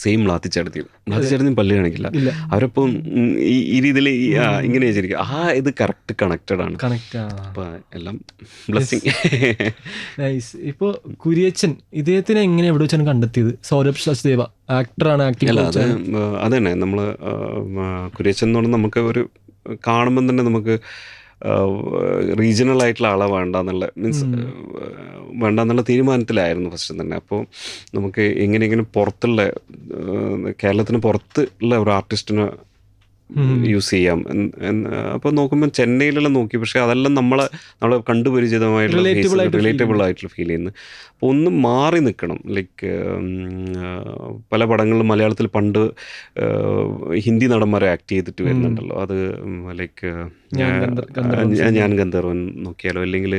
സെയിം മ്ലാത്തിച്ചേർത്തിയും പല്ല് കാണിക്കില്ല. അവരപ്പം ഈ രീതിയിൽ ഇങ്ങനെ വെച്ചിരിക്കും. ഇത് കറക്റ്റ് കണക്റ്റഡ് ആണ്. അപ്പോൾ എല്ലാം ബ്ലെസ്സിങ്. ഇപ്പോൾ കുര്യച്ചൻ ഇദ്ദേഹത്തിനെ എങ്ങനെ എവിടെ വെച്ചാണ് കണ്ടെത്തിയത്? സൗരഭ് സച്ദേവ ആക്ടറാണ്, അല്ല അത് തന്നെ നമ്മൾ കുര്യച്ചൻ എന്ന് പറഞ്ഞാൽ നമുക്ക് ഒരു കാണുമ്പം തന്നെ നമുക്ക് റീജിയണൽ ആയിട്ടുള്ള ആളെ വേണ്ടെന്നുള്ള തീരുമാനത്തിലായിരുന്നു ഫസ്റ്റ് തന്നെ. അപ്പോൾ നമുക്ക് എങ്ങനെയെങ്കിലും പുറത്തുള്ള കേരളത്തിന് പുറത്തുള്ള ഒരു ആർട്ടിസ്റ്റിനെ യൂസ് ചെയ്യാം. അപ്പോൾ നോക്കുമ്പോൾ ചെന്നൈയിലെല്ലാം നോക്കി, പക്ഷേ അതെല്ലാം നമ്മളെ കണ്ടുപരിചിതമായിട്ടുള്ള റിലേറ്റബിൾ ആയിട്ടുള്ള ഫീൽ ചെയ്യുന്നു. അപ്പോൾ ഒന്ന് മാറി നിൽക്കണം. ലൈക്ക് പല പടങ്ങളിലും മലയാളത്തിൽ പണ്ട് ഹിന്ദി നടന്മാരെ ആക്ട് ചെയ്തിട്ട് വരുന്നുണ്ടല്ലോ, അത് ലൈക്ക് ഞാൻ ഗന്ധർവൻ നോക്കിയാലോ, അല്ലെങ്കിൽ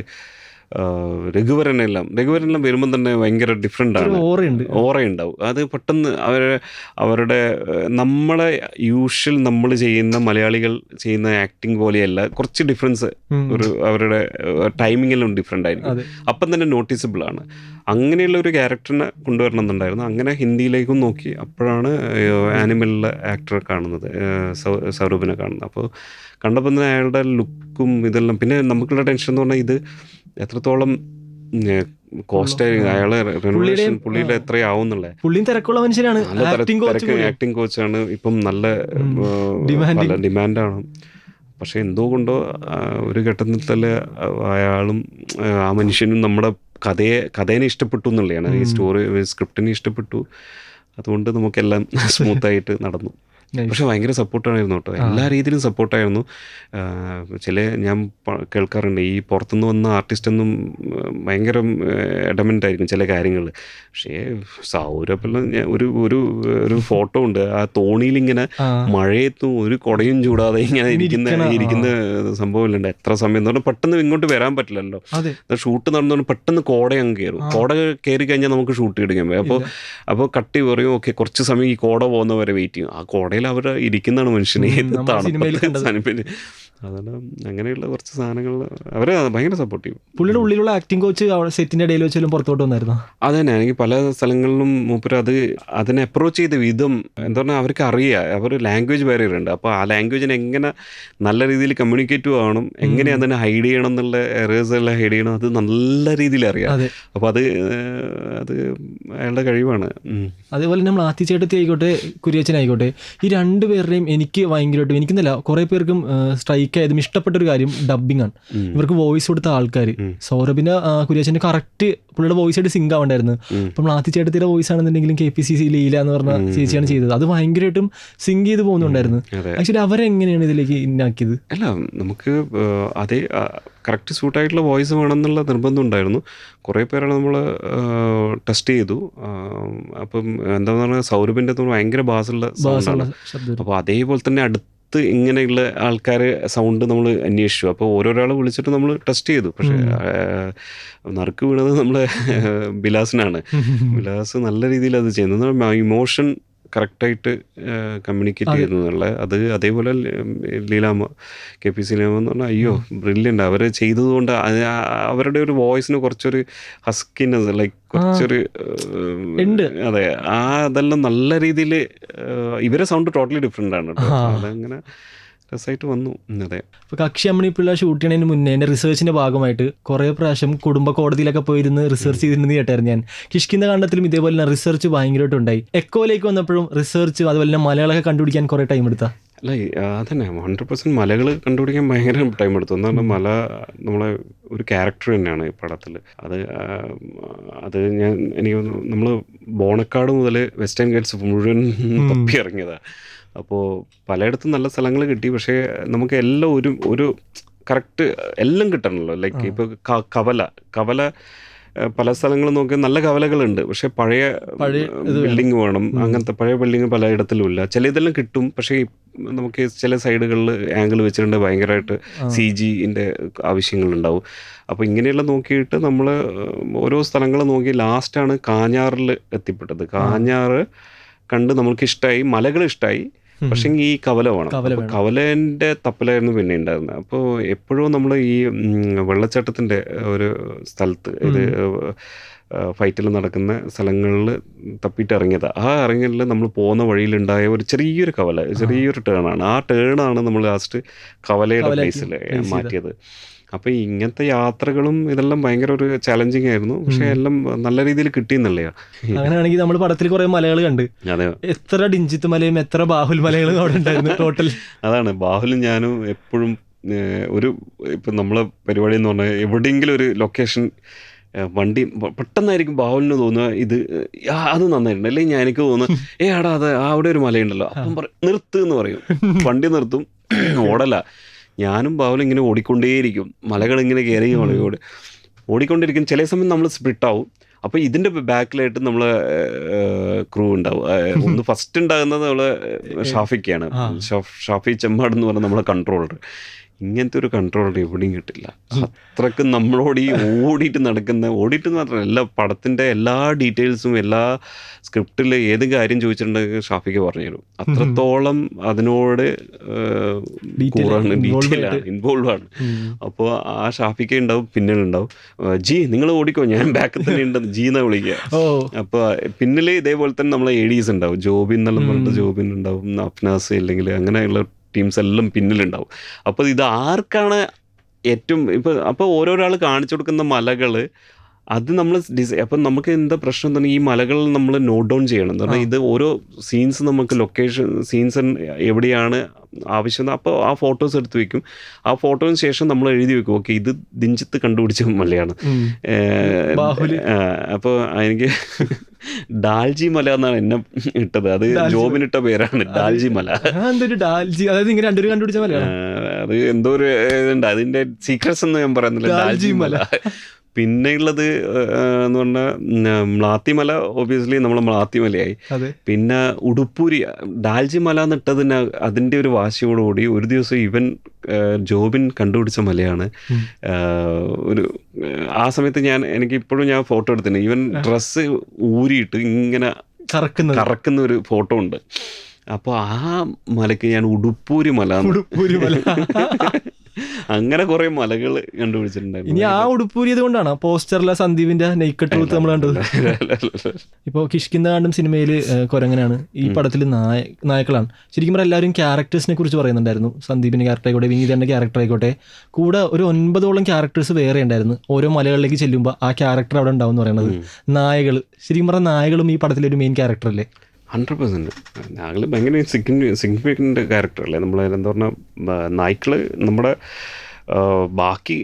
രഘുവരനെല്ലാം വരുമ്പം തന്നെ ഭയങ്കര ഡിഫറെൻ്റാണ്, ഓറയുണ്ട്. ഓറയുണ്ടാവും. അത് പെട്ടെന്ന് അവരുടെ നമ്മളെ യൂഷ്വൽ നമ്മൾ ചെയ്യുന്ന മലയാളികൾ ചെയ്യുന്ന ആക്ടിങ് പോലെയല്ല, കുറച്ച് ഡിഫറൻസ് ഒരു അവരുടെ ടൈമിങ്ങിലും ഡിഫറെൻ്റ് ആയിരിക്കും. അപ്പം തന്നെ നോട്ടീസബിൾ ആണ്. അങ്ങനെയുള്ള ഒരു ക്യാരക്ടറിനെ കൊണ്ടുവരണം എന്നുണ്ടായിരുന്നു. അങ്ങനെ ഹിന്ദിയിലേക്കും നോക്കി. അപ്പോഴാണ് ആനിമലിലെ ആക്ടറെ കാണുന്നത്, സൗരഭിനെ കാണുന്നത്. അപ്പോൾ കണ്ടപ്പോൾ തന്നെ അയാളുടെ ലുക്കും ഇതെല്ലാം. പിന്നെ നമുക്കുള്ള ടെൻഷൻ എന്ന് പറഞ്ഞാൽ ഇത് എത്രത്തോളം കോസ്റ്റ് അയാളെ റെനോവേഷൻ പുള്ളിയുടെ എത്രയാവും എന്നുള്ളത്. പുള്ളിയും തിരക്കുള്ള മനുഷ്യനാണ്, ആക്ടിങ് കോച്ചാണ്. ഇപ്പം നല്ല ഡിമാൻഡാണ്. പക്ഷെ എന്തോ കൊണ്ടോ ഒരു ഘട്ടത്തിൽ തന്നെ അയാളും ആ മനുഷ്യനും നമ്മുടെ കഥേനെ ഇഷ്ടപ്പെട്ടു എന്നുള്ളതാണ്. ഈ സ്റ്റോറി സ്ക്രിപ്റ്റിനെ ഇഷ്ടപ്പെട്ടു. അതുകൊണ്ട് നമുക്കെല്ലാം സ്മൂത്തായിട്ട് നടന്നു. പക്ഷെ ഭയങ്കര സപ്പോർട്ടായിരുന്നു കേട്ടോ, എല്ലാ രീതിയിലും സപ്പോർട്ടായിരുന്നു. ഞാൻ കേൾക്കാറുണ്ട് ഈ പുറത്തുനിന്ന് വന്ന ആർട്ടിസ്റ്റൊന്നും ഭയങ്കര എഡമെൻ്റ് ആയിരിക്കും ചില കാര്യങ്ങൾ. പക്ഷേ സൗരഭെല്ലാം ഒരു ഫോട്ടോ ഉണ്ട്, ആ തോണിയിലിങ്ങനെ മഴയത്തും ഒരു കുടയും ചൂടാതെ ഇങ്ങനെ ഇരിക്കുന്ന സംഭവമില്ലുണ്ട്. എത്ര സമയം എന്ന് പറഞ്ഞാൽ പെട്ടെന്ന് ഇങ്ങോട്ട് വരാൻ പറ്റില്ലല്ലോ. ഷൂട്ട് നടന്നുകൊണ്ട് പെട്ടെന്ന് കോട അങ്ങ് കയറും. കോട കയറി കഴിഞ്ഞാൽ നമുക്ക് ഷൂട്ട് എടുക്കാൻ പറ്റും. അപ്പോൾ കട്ടി പറയും, ഓക്കെ കുറച്ച് സമയം ഈ കോട പോകുന്നവരെ വെയിറ്റ് ചെയ്യും. ആ കോടയിൽ അവർ ഇരിക്കുന്നതാണ് മനുഷ്യനെ തണുപ്പിൽ. അതാണ് അങ്ങനെയുള്ള കുറച്ച് സാധനങ്ങൾ അവരെ ഭയങ്കര സപ്പോർട്ട് ചെയ്യും. പുള്ളിയുടെ ഉള്ളിലുള്ള ആക്ടിംഗ് കോച്ച് സെറ്റിന്റെ ഇടയിൽ വെച്ചാലും പുറത്തോട്ട് വന്നായിരുന്നു. അത് തന്നെ, എനിക്ക് പല സ്ഥലങ്ങളിലും മൂപ്പര് അതിനെ അപ്രോച്ച് ചെയ്ത വിധം എന്താ പറഞ്ഞാൽ അവർക്ക് അറിയാം. അവർ ലാംഗ്വേജ് ബാരിയർ ഉണ്ട്. അപ്പോൾ ആ ലാംഗ്വേജിനെ എങ്ങനെ നല്ല രീതിയിൽ കമ്മ്യൂണിക്കേറ്റീവ് ആവണം, എങ്ങനെ അതിനെ ഹൈഡ് ചെയ്യണം എന്നുള്ള എറേഴ്സ് എല്ലാം ഹൈഡ് ചെയ്യണം, അത് നല്ല രീതിയിൽ അറിയാം. അപ്പോൾ അത് അയാളുടെ കഴിവാണ്. അതേപോലെ നമ്മൾ ആത്തിച്ചേട്ടത്തി ആയിക്കോട്ടെ കുര്യച്ചനായിക്കോട്ടെ, ഈ രണ്ടുപേരുടെയും എനിക്ക് ഭയങ്കരമായിട്ടും എനിക്കെന്നല്ല കുറേ പേർക്കും സ്ട്രൈക്ക് ആയതും ഇഷ്ടപ്പെട്ടൊരു കാര്യം ഡബ്ബിംഗ് ആണ്. ഇവർക്ക് വോയിസ് കൊടുത്ത ആൾക്കാർ സൗരഭിന് കുര്യച്ചൻ്റെ കറക്റ്റ് പുള്ളിയുടെ വോയിസ് ആയിട്ട് സിങ്ക് ആവണ്ടായിരുന്നു. അപ്പം ആത്തിച്ചേട്ടത്തിയുടെ വോയിസ് ആണെന്നുണ്ടെങ്കിലും KPCC ലീല എന്ന് പറഞ്ഞ ചേച്ചിയാണ് ചെയ്തത്. അത് ഭയങ്കരമായിട്ടും സിങ്ക് ചെയ്ത് പോകുന്നുണ്ടായിരുന്നു. ആക്ച്വലി അവരെങ്ങനെയാണ് ഇതിലേക്ക് ഇന്നാക്കിയത്? അല്ല, നമുക്ക് അതേ കറക്റ്റ് സൂട്ടായിട്ടുള്ള വോയിസ് വേണമെന്നുള്ള നിർബന്ധം ഉണ്ടായിരുന്നു. കുറേ പേരാണ് നമ്മൾ ടെസ്റ്റ് ചെയ്തു. അപ്പം എന്താണെന്ന് പറഞ്ഞാൽ സൗരഭിൻ്റെ ഭയങ്കര ബാസുള്ള സൗണ്ടാണ്. അപ്പോൾ അതേപോലെ തന്നെ ഇങ്ങനെയുള്ള ആൾക്കാർ സൗണ്ട് നമ്മൾ അന്വേഷിച്ചു. അപ്പോൾ ഓരോരാൾ വിളിച്ചിട്ട് നമ്മൾ ടെസ്റ്റ് ചെയ്തു. പക്ഷേ നറുക്ക് വീണത് നമ്മളെ ബിലാസിനാണ്. ബിലാസ് നല്ല രീതിയിൽ അത് ചെയ്യുന്നത്, ഇമോഷൻ കറക്റ്റായിട്ട് കമ്മ്യൂണിക്കേറ്റ് ചെയ്യുന്നുള്ള. അത് അതേപോലെ ലീലാമ്മ KPC ലീലാമ്മ എന്ന് പറഞ്ഞാൽ അയ്യോ ബ്രില്യൻ്റ്. അവർ ചെയ്തതുകൊണ്ട് അവരുടെ ഒരു വോയിസിന് കുറച്ചൊരു ഹസ്കിനെസ് ലൈക്ക് കുറച്ചൊരു അതെ, അതെല്ലാം നല്ല രീതിയിൽ ഇവരെ സൗണ്ട് ടോട്ടലി ഡിഫറെൻ്റ് ആണ് കേട്ടോ. അതങ്ങനെ രസമായിട്ട് വന്നു. അതെ, ഇപ്പോൾ കക്ഷി അമ്മണിപ്പിള്ള ഷൂട്ട് ചെയ്യണതിന് മുന്നേ എൻ്റെ റിസർച്ചിൻ്റെ ഭാഗമായിട്ട് കുറേ പ്രാവശ്യം കുടുംബ കോടതിയിലൊക്കെ പോയിരുന്ന് റിസർച്ച് ചെയ്തിരുന്നത് കേട്ടായിരുന്നു ഞാൻ. കിഷ്കിന്ദ കാണ്ഡത്തിലും ഇതേപോലെ തന്നെ റിസർച്ച് ഭയങ്കരമായിട്ടുണ്ടായി. എക്കോയിലേക്ക് വന്നപ്പോഴും റിസർച്ച് അതുപോലെ തന്നെ മലയാളമൊക്കെ കണ്ടുപിടിക്കാൻ കുറേ ടൈം എടുത്താ? അല്ല, അതന്നെ 100% മലകൾ കണ്ടുപിടിക്കാൻ ഭയങ്കര ടൈം എടുത്തു. എന്താണ് മല നമ്മളെ ഒരു ക്യാരക്ടർ തന്നെയാണ് ഈ പടത്തിൽ. എനിക്ക് നമ്മൾ ബോണക്കാട് മുതൽ വെസ്റ്റേൺ ഗേറ്റ്സ് മുഴുവൻ തപ്പി ഇറങ്ങിയതാണ്. അപ്പോൾ പലയിടത്തും നല്ല സ്ഥലങ്ങൾ കിട്ടി. പക്ഷേ നമുക്ക് എല്ലാം ഒരു കറക്റ്റ് എല്ലാം കിട്ടണമല്ലോ. ലൈക്ക് ഇപ്പോൾ കവല പല സ്ഥലങ്ങളും നോക്കി നല്ല കവലകളുണ്ട്. പക്ഷേ പഴയ ബിൽഡിങ് വേണം. അങ്ങനത്തെ പഴയ ബിൽഡിങ് പലയിടത്തിലും ഇല്ല. ചില ഇതെല്ലാം കിട്ടും. പക്ഷേ നമുക്ക് ചില സൈഡുകളിൽ ആംഗിൾ വെച്ചിട്ടുണ്ട് ഭയങ്കരമായിട്ട് CGൻ്റെ ആവശ്യങ്ങളുണ്ടാവും. അപ്പോൾ ഇങ്ങനെയുള്ള നോക്കിയിട്ട് നമ്മൾ ഓരോ സ്ഥലങ്ങൾ നോക്കി ലാസ്റ്റാണ് കാഞ്ഞാറിൽ എത്തിപ്പെട്ടത്. കാഞ്ഞാറ് കണ്ട് നമുക്ക് ഇഷ്ടമായി, മലകൾ ഇഷ്ടമായി. പക്ഷേ ഈ കവല വേണം. കവലേൻ്റെ തപ്പലായിരുന്നു പിന്നെ ഉണ്ടായിരുന്നത്. അപ്പോൾ എപ്പോഴും നമ്മൾ ഈ വെള്ളച്ചാട്ടത്തിൻ്റെ ഒരു സ്ഥലത്ത് ഇത് ഫൈറ്റിൽ നടക്കുന്ന സ്ഥലങ്ങളിൽ തപ്പിയിട്ട് ഇറങ്ങിയതാണ്. ആ ഇറങ്ങിയതിൽ നമ്മൾ പോകുന്ന വഴിയിലുണ്ടായ ഒരു ചെറിയൊരു ടേണാണ്. ആ ടേണാണ് നമ്മൾ ലാസ്റ്റ് കവലയുടെ പ്ലേസിൽ മാറ്റിയത്. അപ്പോൾ ഇങ്ങനത്തെ യാത്രകളും ഇതെല്ലാം ഭയങ്കര ഒരു ചാലഞ്ചിങ് ആയിരുന്നു. പക്ഷെ എല്ലാം നല്ല രീതിയിൽ കിട്ടിയെന്നല്ലേ. അങ്ങനെയാണെങ്കിൽ നമ്മൾ പടത്തിൽ കുറെ മലകൾ കണ്ട്. അതെ, എത്ര ഡിഞ്ചിത്ത് മലയും എത്ര ബാഹുൽ മലകളും അവിടെ ഉണ്ടായിരുന്നു ടോട്ടൽ. അതാണ്, ബാഹുലും ഞാനും എപ്പോഴും ഇപ്പം നമ്മളെ പരിപാടി എന്ന് പറഞ്ഞാൽ എവിടെയെങ്കിലും ഒരു ലൊക്കേഷൻ വണ്ടി പെട്ടെന്നായിരിക്കും ബാഹുലിന് തോന്നുക ഇത് അത് നന്നായിട്ടുണ്ട്, അല്ലെങ്കിൽ ഞാൻ എനിക്ക് തോന്നുന്നു ആടാ അത് അവിടെ ഒരു മലയുണ്ടല്ലോ, അപ്പം നിർത്ത് എന്ന് പറയും. വണ്ടി നിർത്തും, ഓടല. ഞാനും ബാഹുലും ഇങ്ങനെ ഓടിക്കൊണ്ടേയിരിക്കും. മലകളിങ്ങനെ കയറി ഓടിക്കൊണ്ടിരിക്കും. ചില സമയം നമ്മൾ സ്പ്ലിട്ടാവും. അപ്പോൾ ഇതിൻ്റെ ബാക്കിലായിട്ട് നമ്മൾ ക്രൂ ഉണ്ടാവും. ഒന്ന് ഫസ്റ്റ് ഉണ്ടാകുന്നത് നമ്മളെ ഷാഫിക്കാണ്. ഷാഫി ചെമ്മാട് എന്ന് പറഞ്ഞാൽ നമ്മളെ കൺട്രോളർ. ഇങ്ങനത്തെ ഒരു കൺട്രോളർ എവിടെയും കിട്ടില്ല. അത്രക്ക് നമ്മളോട് ഈ ഓടിയിട്ട് മാത്രമല്ല, എല്ലാ പടത്തിൻ്റെ എല്ലാ ഡീറ്റെയിൽസും എല്ലാ സ്ക്രിപ്റ്റിൽ ഏത് കാര്യം ചോദിച്ചിട്ടുണ്ടെങ്കിൽ ഷാഫിക്ക് പറഞ്ഞു തരും. അത്രത്തോളം അതിനോട് കൂറാണ്, ഡീറ്റെയിലാണ്, ഇൻവോൾവ് ആണ്. അപ്പോൾ ആ ഷാഫിക്ക ഉണ്ടാവും, പിന്നിലുണ്ടാവും ജി നിങ്ങൾ ഓടിക്കോ ഞാൻ ബാക്കിൽ തന്നെ ഉണ്ടെന്ന് ജി എന്നാ വിളിക്കുക. അപ്പോൾ പിന്നിൽ ഇതേപോലെ തന്നെ നമ്മളെ ADs ഉണ്ടാവും, ജോബിൻ എന്നെല്ലാം പറഞ്ഞിട്ട് ജോബിൻ ഉണ്ടാവും, അഫ്നാസ് ഇല്ലെങ്കിൽ അങ്ങനെയുള്ള ടീംസ് എല്ലാം പിന്നിലുണ്ടാവും. അപ്പോൾ ഇത് ആർക്കാണ് ഏറ്റവും അപ്പോൾ ഓരോരാൾ കാണിച്ചു കൊടുക്കുന്ന മലകൾ അത് നമ്മൾ അപ്പം നമുക്ക് എന്താ പ്രശ്നം തന്നെ, ഈ മലകൾ നമ്മൾ നോട്ട് ഡൗൺ ചെയ്യണം. എന്ന് പറഞ്ഞാൽ ഇത് ഓരോ സീൻസ് നമുക്ക് ലൊക്കേഷൻ സീൻസ് എവിടെയാണ് ആവശ്യം, അപ്പോൾ ആ ഫോട്ടോസ് എടുത്ത് വെക്കും. ആ ഫോട്ടോന് ശേഷം നമ്മൾ എഴുതി വെക്കും, ഓക്കെ ഇത് ദിഞ്ചത്ത് കണ്ടുപിടിച്ച മലയാണ്. അപ്പോൾ എനിക്ക് ഡാൽജി മല എന്നാണ് എന്നെ ഇട്ടത്, അത് ജോബിനിട്ട പേരാണ് ഡാൽജി മല. അത് എന്തോ ഒരു ഇതുണ്ട്, അതിൻ്റെ സീക്രട്സ് ഒന്നും ഞാൻ പറയുന്നില്ല. ഡാൽജി മല. പിന്നെ ഉള്ളത് എന്ന് പറഞ്ഞാൽ മ്ലാത്തിമല, ഒബിയസ്ലി നമ്മൾ മ്ലാത്തിമലയായി. പിന്നെ ഉടുപ്പൂരി, ഡാൽജി മല എന്നിട്ടതിന് അതിൻ്റെ ഒരു വാശിയോടുകൂടി ഒരു ദിവസം ഇവൻ ജോബിൻ കണ്ടുപിടിച്ച മലയാണ്. ഒരു ആ സമയത്ത് എനിക്കിപ്പോഴും ഞാൻ ഫോട്ടോ എടുത്തിട്ടുണ്ട്, ഇവൻ ഡ്രസ്സ് ഊരിയിട്ട് ഇങ്ങനെ കറക്കുന്ന ഒരു ഫോട്ടോ ഉണ്ട്. അപ്പോൾ ആ മലയ്ക്ക് ഞാൻ ഉടുപ്പൂരി മല അങ്ങനെ കുറെ മലകൾ കണ്ടുപിടിച്ചിട്ടുണ്ടായിരുന്നു. ഇനി ആ ഉടുപ്പൂരിയത് കൊണ്ടാണ് പോസ്റ്ററിലെ സന്ദീപിന്റെ നെയ്ക്കട്ട് ട്രൂത്ത് നമ്മൾ കണ്ടത്. ഇപ്പോൾ കിഷ്കിന്ദകാണ്ഡം സിനിമയിൽ കുരങ്ങനാണ്, ഈ പടത്തിൽ നായകളാണ്. ശരിക്കും പറഞ്ഞാൽ എല്ലാവരും ക്യാരക്ടേഴ്സിനെ കുറിച്ച് പറയുന്നുണ്ടായിരുന്നു. സന്ദീപിന്റെ ക്യാരക്ടർ ആയിക്കോട്ടെ, വിനീതന്റെ ക്യാരക്ടർ ആയിക്കോട്ടെ, കൂടെ ഒരു 9ഓളം ക്യാരക്ടേഴ്സ് വേറെ ഉണ്ടായിരുന്നു. ഓരോ മലകളിലേക്ക് ചെല്ലുമ്പോൾ ആ ക്യാരക്ടർ അവിടെ ഉണ്ടാവും എന്ന് പറയുന്നത്. നായകൾ, ശരിക്കും പറഞ്ഞാൽ നായകളും ഈ പടത്തിലൊരു മെയിൻ ക്യാരക്ടർ അല്ലേ? 100%. ഞങ്ങൾ ഭയങ്കര സിഗ്നിഫിക്കൻ്റ് ക്യാരക്ടറല്ലേ നമ്മൾ. എന്താ പറഞ്ഞാൽ നായ്ക്കൾ നമ്മുടെ ബാക്കി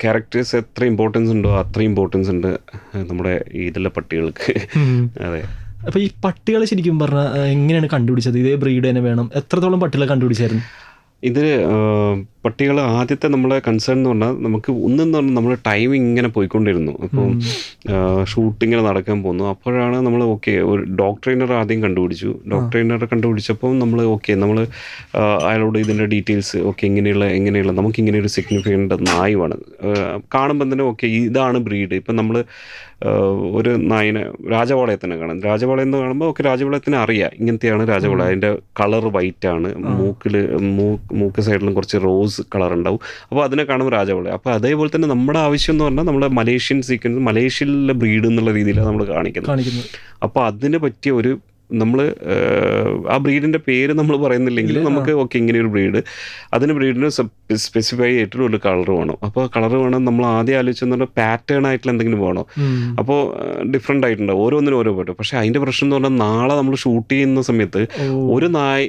ക്യാരക്ടേഴ്സ് എത്ര ഇമ്പോർട്ടൻസ് ഉണ്ടോ അത്ര ഇമ്പോർട്ടൻസ് ഉണ്ട് നമ്മുടെ ഇതിലെ പട്ടികൾക്ക്. അതെ. അപ്പോൾ ഈ പട്ടികളെ ശരിക്കും പറഞ്ഞാൽ എങ്ങനെയാണ് കണ്ടുപിടിച്ചത്? ഇതേ ബ്രീഡ് തന്നെ വേണം? എത്രത്തോളം പട്ടികളെ കണ്ടുപിടിച്ചായിരുന്നു? ഇത് പട്ടികൾ ആദ്യത്തെ നമ്മളെ കൺസേൺ എന്ന് പറഞ്ഞാൽ നമുക്ക് ഒന്നെന്ന് പറഞ്ഞാൽ നമ്മൾ ടൈമിങ് ഇങ്ങനെ പോയിക്കൊണ്ടിരുന്നു. അപ്പോൾ ഷൂട്ടിങ്ങനെ നടക്കാൻ പോകുന്നു. അപ്പോഴാണ് നമ്മൾ ഓക്കെ ഒരു ഡോഗ് ട്രെയിനർ ആദ്യം കണ്ടുപിടിച്ചു. ഡോഗ് ട്രെയിനറെ കണ്ടുപിടിച്ചപ്പോൾ നമ്മൾ ഓക്കെ നമ്മൾ അയാളോട് ഇതിൻ്റെ ഡീറ്റെയിൽസ് ഓക്കെ എങ്ങനെയുള്ള നമുക്കിങ്ങനെ ഒരു സിഗ്നിഫിക്കൻ്റ് നായുമാണ് കാണുമ്പോൾ തന്നെ ഓക്കെ ഇതാണ് ബ്രീഡ്. ഇപ്പം നമ്മൾ ഒരു നായിനെ രാജവാളയത്തിനെ കാണാം. രാജവാളയെന്ന് കാണുമ്പോൾ ഓക്കെ രാജവാളയത്തിനെ അറിയാം ഇങ്ങനത്തെയാണ് രാജവാള. അതിൻ്റെ കളർ വൈറ്റ് ആണ്, മൂക്ക് സൈഡിലും കുറച്ച് റോസ് കളർ ഉണ്ടാവും. അപ്പോൾ അതിനെ കാണുമ്പോൾ രാജവാള. അപ്പോൾ അതേപോലെ തന്നെ നമ്മുടെ ആവശ്യം എന്ന് പറഞ്ഞാൽ നമ്മുടെ മലേഷ്യൻ സീക്വൻസ് മലേഷ്യയിലെ ബ്രീഡ് എന്നുള്ള രീതിയിലാണ് നമ്മൾ കാണിക്കുന്നത്. അപ്പോൾ അതിന് പറ്റിയ ഒരു നമ്മൾ ആ ബ്രീഡിൻ്റെ പേര് നമ്മൾ പറയുന്നില്ലെങ്കിൽ നമുക്ക് ഓക്കെ ഇങ്ങനെയൊരു ബ്രീഡ്, അതിന് ബ്രീഡിന് സ്പെസിഫൈ ആയിട്ടുള്ള ഒരു കളർ വേണം. അപ്പോൾ കളർ വേണം നമ്മൾ ആദ്യം ആലോചിച്ചെന്ന് പറഞ്ഞാൽ പാറ്റേൺ ആയിട്ടുള്ള എന്തെങ്കിലും വേണം. അപ്പോൾ ഡിഫറെൻ്റ് ആയിട്ടുണ്ടാവും, ഓരോന്നിനും ഓരോ പാട്ട്. പക്ഷേ അതിൻ്റെ പ്രശ്നം എന്ന് പറഞ്ഞാൽ നാളെ നമ്മൾ ഷൂട്ട് ചെയ്യുന്ന സമയത്ത് ഒരു നായ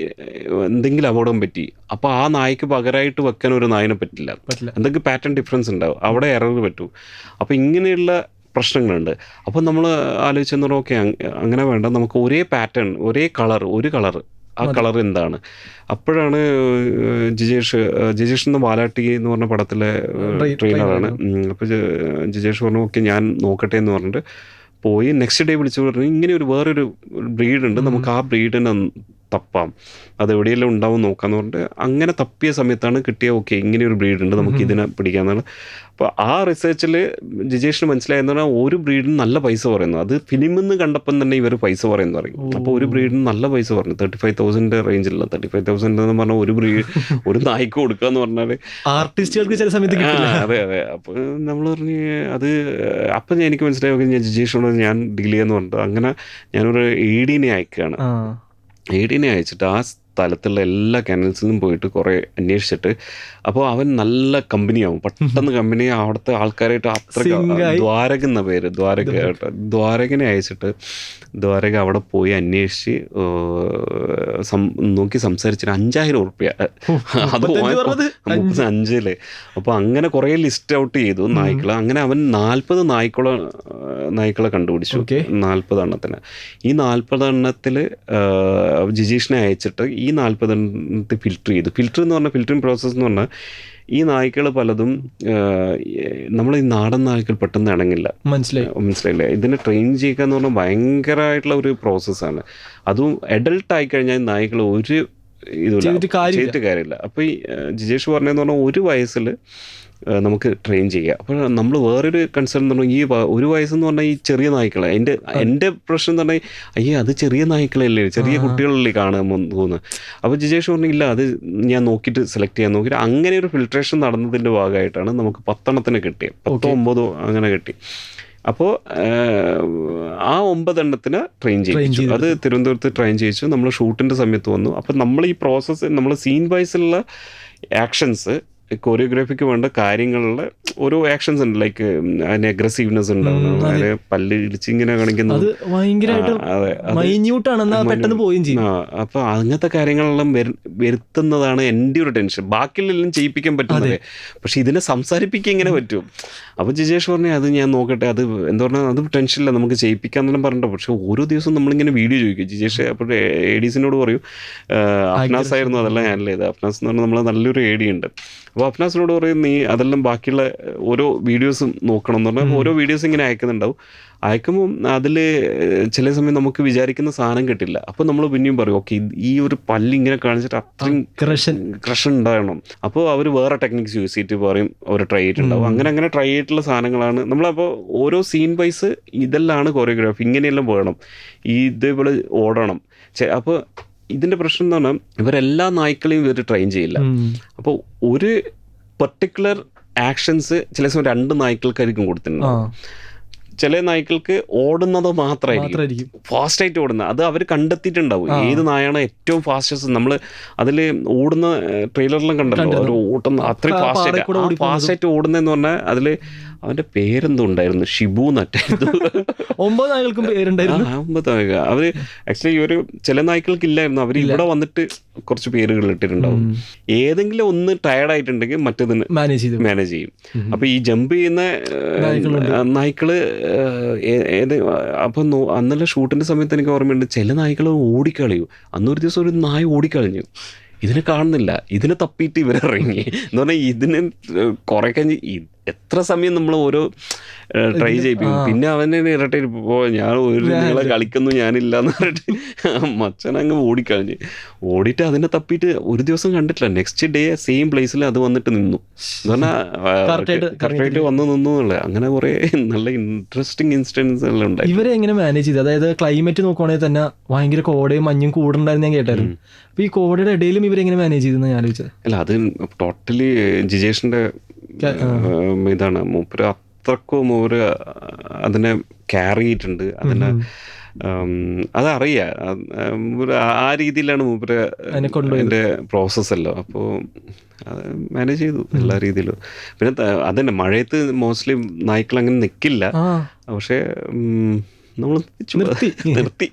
എന്തെങ്കിലും അപകടം പറ്റി, അപ്പോൾ ആ നായ്ക്ക് പകരമായിട്ട് വെക്കാൻ ഒരു നായിനെ പറ്റില്ല. എന്തെങ്കിലും പാറ്റേൺ ഡിഫറൻസ് ഉണ്ടാവും, അവിടെ എറർ പറ്റും. അപ്പോൾ ഇങ്ങനെയുള്ള പ്രശ്നങ്ങളുണ്ട്. അപ്പോൾ നമ്മൾ ആലോചിച്ചെന്ന് പറഞ്ഞാൽ ഓക്കെ അങ്ങനെ വേണ്ട, നമുക്ക് ഒരേ പാറ്റേൺ ഒരു കളർ ആ കളർ എന്താണ്. അപ്പോഴാണ് ജിജേഷ് എന്ന വാലാട്ടി എന്ന് പറഞ്ഞ പടത്തിലെ ട്രെയിനറാണ്. അപ്പോൾ ജിജേഷ് പറഞ്ഞു ഓക്കെ ഞാൻ നോക്കട്ടെ എന്ന് പറഞ്ഞിട്ട് പോയി. നെക്സ്റ്റ് ഡേ വിളിച്ചു പറഞ്ഞു ഇങ്ങനെ വേറൊരു ബ്രീഡുണ്ട്, നമുക്ക് ആ ബ്രീഡിനെ തപ്പാം, അത് എവിടെയെല്ലാം ഉണ്ടാവും നോക്കാമെന്ന് പറഞ്ഞിട്ട് അങ്ങനെ തപ്പിയ സമയത്താണ് കിട്ടിയ ഓക്കെ ഇങ്ങനെയൊരു ബ്രീഡുണ്ട്, നമുക്ക് ഇതിനെ പിടിക്കാമെന്നാണ്. അപ്പോൾ ആ റിസർച്ചിൽ ജിജേഷിന് മനസ്സിലായെന്ന് പറഞ്ഞാൽ ഒരു ബ്രീഡിന് നല്ല പൈസ പറയുന്നു. അത് ഫിലിമിൽ നിന്ന് കണ്ടപ്പം തന്നെ ഇവർ പൈസ പറയുന്നു പറയും. അപ്പോൾ ഒരു ബ്രീഡിന് നല്ല പൈസ പറഞ്ഞു, 35,000 റേഞ്ചിലുള്ള 35,000 എന്ന് പറഞ്ഞാൽ ഒരു നായ്ക്ക് കൊടുക്കുക എന്ന് പറഞ്ഞാൽ ആർട്ടിസ്റ്റുകൾക്ക് ചില സമയത്ത് അതെ. അപ്പോൾ നമ്മൾ പറഞ്ഞ് അത് അപ്പം എനിക്ക് മനസ്സിലായി ഞാൻ ജിജേഷിനോട് ഞാൻ ഡീൽ ചെയ്യാന്ന് പറഞ്ഞിട്ട് അങ്ങനെ ഞാനൊരു ADനെ അയക്കുകയാണ്. ADനെ അയച്ചിട്ട് ആ സ്ഥലത്തുള്ള എല്ലാ കനൽസിലും പോയിട്ട് കുറേ അന്വേഷിച്ചിട്ട്, അപ്പോൾ അവൻ നല്ല കമ്പനിയാവും പെട്ടെന്ന്. കമ്പനി അവിടുത്തെ ആൾക്കാരായിട്ട് അത്ര ദ്വാരക എന്ന പേര്, ദ്വാരകനെ അയച്ചിട്ട് ദ്വാരക അവിടെ പോയി അന്വേഷിച്ച് നോക്കി സംസാരിച്ചിട്ട് 5,000 ഉറുപ്പ്യ അത് 5. അപ്പോൾ അങ്ങനെ കുറേ ലിസ്റ്റ് ഔട്ട് ചെയ്തു നായ്ക്കളെ. അങ്ങനെ അവൻ 40 നായ്ക്കളെ കണ്ടുപിടിച്ചു, 40 എണ്ണത്തിന്. ഈ 40 എണ്ണത്തിൽ ജിജീഷിനെ അയച്ചിട്ട് ഈ 40 എണ്ണത്തിൽ ഫിൽറ്റർ ചെയ്തു. ഫിൽറ്ററിങ് പ്രോസസ്സ് എന്ന് പറഞ്ഞാൽ ഈ നായ്ക്കൾ പലതും നമ്മൾ ഈ നാടൻ നായ്ക്കൾ പെട്ടെന്ന് ഇണങ്ങില്ല. മനസ്സിലായില്ലേ? ഇതിനെ ട്രെയിൻ ചെയ്യുക എന്ന് പറഞ്ഞാൽ ഭയങ്കരമായിട്ടുള്ള ഒരു പ്രോസസ്സാണ്. അതും അഡൾട്ട് ആയിക്കഴിഞ്ഞാൽ നായ്ക്കൾ ഒരു ചെയ്തിട്ട് കാര്യമില്ല. അപ്പോൾ ഈ ജിജേഷ് പറഞ്ഞതെന്ന് പറഞ്ഞാൽ 1 വയസ്സിൽ നമുക്ക് ട്രെയിൻ ചെയ്യുക. അപ്പോൾ നമ്മൾ വേറൊരു കൺസേൺ എന്ന് പറഞ്ഞാൽ ഈ 1 വയസ്സെന്ന് പറഞ്ഞാൽ ഈ ചെറിയ നായ്ക്കളെ എൻ്റെ പ്രശ്നം എന്ന് പറഞ്ഞാൽ അയ്യേ അത് ചെറിയ നായ്ക്കളല്ലേ, ചെറിയ കുട്ടികളല്ലേ കാണാൻ തോന്നുന്നത്. അപ്പോൾ ജിജേഷ് പറഞ്ഞില്ല, അത് ഞാൻ നോക്കിയിട്ട് സെലക്ട് ചെയ്യാൻ നോക്കിയിട്ട് അങ്ങനെ ഒരു ഫിൽട്രേഷൻ നടന്നതിൻ്റെ ഭാഗമായിട്ടാണ് നമുക്ക് 10 എണ്ണത്തിന് കിട്ടിയത്. 10 9 അങ്ങനെ കിട്ടി. അപ്പോൾ ആ 9 എണ്ണത്തിന് ട്രെയിൻ ചെയ്യിച്ചു. അത് തിരുവനന്തപുരത്ത് ട്രെയിൻ ചെയ്യിച്ചു. നമ്മൾ ഷൂട്ടിൻ്റെ സമയത്ത് വന്നു. അപ്പം നമ്മൾ ഈ പ്രോസസ്സ് നമ്മൾ സീൻ വൈസിലുള്ള ആക്ഷൻസ്, കൊറിയോഗ്രാഫിക്ക് വേണ്ട കാര്യങ്ങളിലെ ഓരോ ആക്ഷൻസ് ഉണ്ട്. ലൈക്ക് അതിന് അഗ്രസീവ്നെസ് ഉണ്ടാവണം, അതിന് പല്ല് ഇടിച്ച് ഇങ്ങനെ കാണിക്കുന്നത്, അപ്പൊ അങ്ങനത്തെ കാര്യങ്ങളെല്ലാം വരുത്തുന്നതാണ് എൻ്റെ ഒരു ടെൻഷൻ. ബാക്കിയെല്ലാം ചെയ്യിപ്പിക്കാൻ പറ്റുന്നത്, പക്ഷെ ഇതിനെ സംസാരിപ്പിക്കാൻ ഇങ്ങനെ പറ്റും. അപ്പൊ ജിജേഷ് പറഞ്ഞു അത് ഞാൻ നോക്കട്ടെ, അത് എന്താ പറഞ്ഞാൽ അത് ടെൻഷനില്ല, നമുക്ക് ചെയ്യിപ്പിക്കാന്നെല്ലാം പറഞ്ഞിട്ട്. പക്ഷെ ഓരോ ദിവസവും നമ്മളിങ്ങനെ വീഡിയോ ചോദിക്കും. ജിജേഷ് അപ്പോൾ എഡീസിനോട് പറയും, അഫ്നാസ് ആയിരുന്നു അതെല്ലാം ഹാൻഡിൽ ചെയ്തത്. അഫ്നാസ് എന്ന് പറഞ്ഞാൽ നമ്മൾ നല്ലൊരു എഡി ഉണ്ട്. അപ്പോൾ അഫ്നാസിനോട് പറയും നീ അതെല്ലാം ബാക്കിയുള്ള ഓരോ വീഡിയോസും നോക്കണം എന്ന് പറഞ്ഞാൽ ഓരോ വീഡിയോസ് ഇങ്ങനെ അയക്കുന്നുണ്ടാവും. അയക്കുമ്പോൾ അതിൽ ചില സമയം നമുക്ക് വിചാരിക്കുന്ന സാധനം കിട്ടില്ല. അപ്പോൾ നമ്മൾ പിന്നെയും പറയും ഓക്കെ ഈ ഒരു പല്ലിങ്ങനെ കാണിച്ചിട്ട് അത്രയും ക്രഷ് ഉണ്ടാകണം. അപ്പോൾ അവർ വേറെ ടെക്നിക്സ് യൂസ് ചെയ്തിട്ട് പറയും അവർ ട്രൈ ചെയ്തിട്ടുണ്ടാവും. അങ്ങനെ ട്രൈ ചെയ്തിട്ടുള്ള സാധനങ്ങളാണ് നമ്മളപ്പോൾ ഓരോ സീൻ വൈസ് ഇതെല്ലാം കൊറിയോഗ്രാഫി, ഇങ്ങനെയെല്ലാം വേണം, ഇതേപോലെ ഓടണം. അപ്പോൾ ഇതിൻ്റെ പ്രശ്നം എന്ന് പറഞ്ഞാൽ ഇവരെല്ലാ നായ്ക്കളെയും ഇവർ ട്രെയിൻ ചെയ്യില്ല. അപ്പോൾ ഒരു പെർട്ടിക്കുലർ ആക്ഷൻസ് ചില സമയം 2 നായ്ക്കൾക്കായിരിക്കും കൊടുത്തിട്ടുണ്ടാവും. ചില നായ്ക്കൾക്ക് ഓടുന്നത് മാത്രമായിരിക്കും ഫാസ്റ്റായിട്ട് ഓടുന്നത്. അത് അവർ കണ്ടെത്തിയിട്ടുണ്ടാവും ഏത് നായാണ് ഏറ്റവും ഫാസ്റ്റസ്റ്റ്. നമ്മൾ അതിൽ ഓടുന്ന ട്രെയിലറിലും കണ്ടല്ലോ, അവർ ഓടുന്ന അത്രയും ഫാസ്റ്റായിട്ട് ഓടുന്നതെന്ന് പറഞ്ഞാൽ അതിൽ അവൻ്റെ പേരെന്തോ ഉണ്ടായിരുന്നു, ഷിബു നറ്റായിരുന്നു. 9 നായ്ക്കൾക്കും പേരുണ്ടായിരുന്നു. 9 നായ്ക്കൾ. അവർ ആക്ച്വലി ഒരു ചില നായ്ക്കൾക്ക് ഇല്ലായിരുന്നു, അവർ ഇവിടെ വന്നിട്ട് കുറച്ച് പേരുകൾ ഇട്ടിട്ടുണ്ടാവും. ഏതെങ്കിലും ഒന്ന് ടയർഡായിട്ടുണ്ടെങ്കിൽ മറ്റേതിന് മാനേജ് ചെയ്യും. അപ്പോൾ ഈ ജമ്പ് ചെയ്യുന്ന നായ്ക്കള് അപ്പം അന്നല്ല ഷൂട്ടിൻ്റെ സമയത്ത് എനിക്ക് ഓർമ്മയുണ്ട്, ചില നായ്ക്കൾ ഓടിക്കളയും. അന്നൊരു ദിവസം ഒരു നായ ഓടിക്കളഞ്ഞു, ഇതിനെ കാണുന്നില്ല, ഇതിനെ തപ്പിയിട്ട് ഇവരിറങ്ങി എന്ന് പറഞ്ഞാൽ ഇതിന് കുറേ കഴിഞ്ഞ് എത്ര സമയം നമ്മൾ ഓരോ ട്രൈ ചെയ്യിപ്പിക്കും. പിന്നെ അവനെ ഇരട്ടയിൽ ഞാൻ ഒരു നിങ്ങളെ കളിക്കുന്നു ഞാനില്ല എന്ന് പറഞ്ഞിട്ട് മച്ചനങ്ങ് ഓടിയിട്ട് അതിനെ തപ്പിയിട്ട് ഒരു ദിവസം കണ്ടിട്ടില്ല. നെക്സ്റ്റ് ഡേ സെയിം പ്ലേസിൽ അത് വന്നിട്ട് നിന്നു എന്ന് പറഞ്ഞാൽ കറക്റ്റായിട്ട് വന്ന് നിന്നു എന്നുള്ളത്. അങ്ങനെ കുറേ നല്ല ഇൻട്രസ്റ്റിംഗ് ഇൻസിഡൻസ് എല്ലാം ഉണ്ടായി. ഇവരെ എങ്ങനെ മാനേജ് ചെയ്ത്? അതായത് ക്ലൈമറ്റ് നോക്കുവാണെങ്കിൽ തന്നെ ഭയങ്കര കോടയും മഞ്ഞും കൂടുണ്ടായിരുന്നു ഞാൻ കേട്ടായിരുന്നു. അപ്പോൾ ഈ കോടയുടെ ഇടയിലും ഇവരെങ്ങനെ മാനേജ് ചെയ്തെന്ന് ഞാൻ ആലോചിച്ചത്. അല്ല അത് ടോട്ടലി ജിജേഷിൻ്റെ ഇതാണ്. മൂപ്പര് അത്രക്കും മൂപ്പര് അതിനെ ക്യാരി ചെയ്തിട്ടുണ്ട്. അതിനെ അതറിയാം, ആ രീതിയിലാണ് മൂപ്പര് അതിൻ്റെ പ്രോസസ്സല്ലോ. അപ്പോൾ അത് മാനേജ് ചെയ്തു എല്ലാ രീതിയിലും. പിന്നെ അതന്നെ മഴയത്ത് മോസ്റ്റ്ലി നായ്ക്കൾ അങ്ങനെ നിൽക്കില്ല, പക്ഷേ നമ്മൾ നിർത്തി.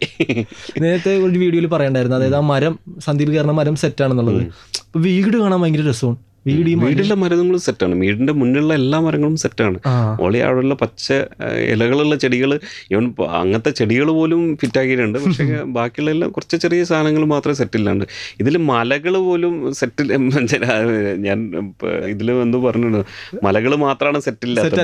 നേരത്തെ ഒരു വീഡിയോയിൽ പറയണ്ടായിരുന്നു, അതായത് ആ മരം സന്ദീപ് കയറുന്ന മരം സെറ്റാണെന്നുള്ളത്. അപ്പോൾ വീട് കാണാൻ ഭയങ്കര രസമാണ്. വീടിലെ മരങ്ങളും സെറ്റാണ്, വീടിന്റെ മുന്നിലുള്ള എല്ലാ മരങ്ങളും സെറ്റാണ്. ഓളി അവിടെയുള്ള പച്ച ഇലകളുള്ള ചെടികൾ, ഈവൻ അങ്ങനത്തെ ചെടികൾ പോലും ഫിറ്റാക്കിയിട്ടുണ്ട്. പക്ഷേ ബാക്കിയുള്ള എല്ലാം കുറച്ച് ചെറിയ സാധനങ്ങൾ മാത്രമേ സെറ്റില്ലാണ്ട്. ഇതിൽ മലകൾ പോലും സെറ്റിൽ, ഞാൻ ഇതിൽ എന്തോ പറഞ്ഞിട്ടുണ്ട്, മലകൾ മാത്രമാണ് സെറ്റില്ലാത്ത.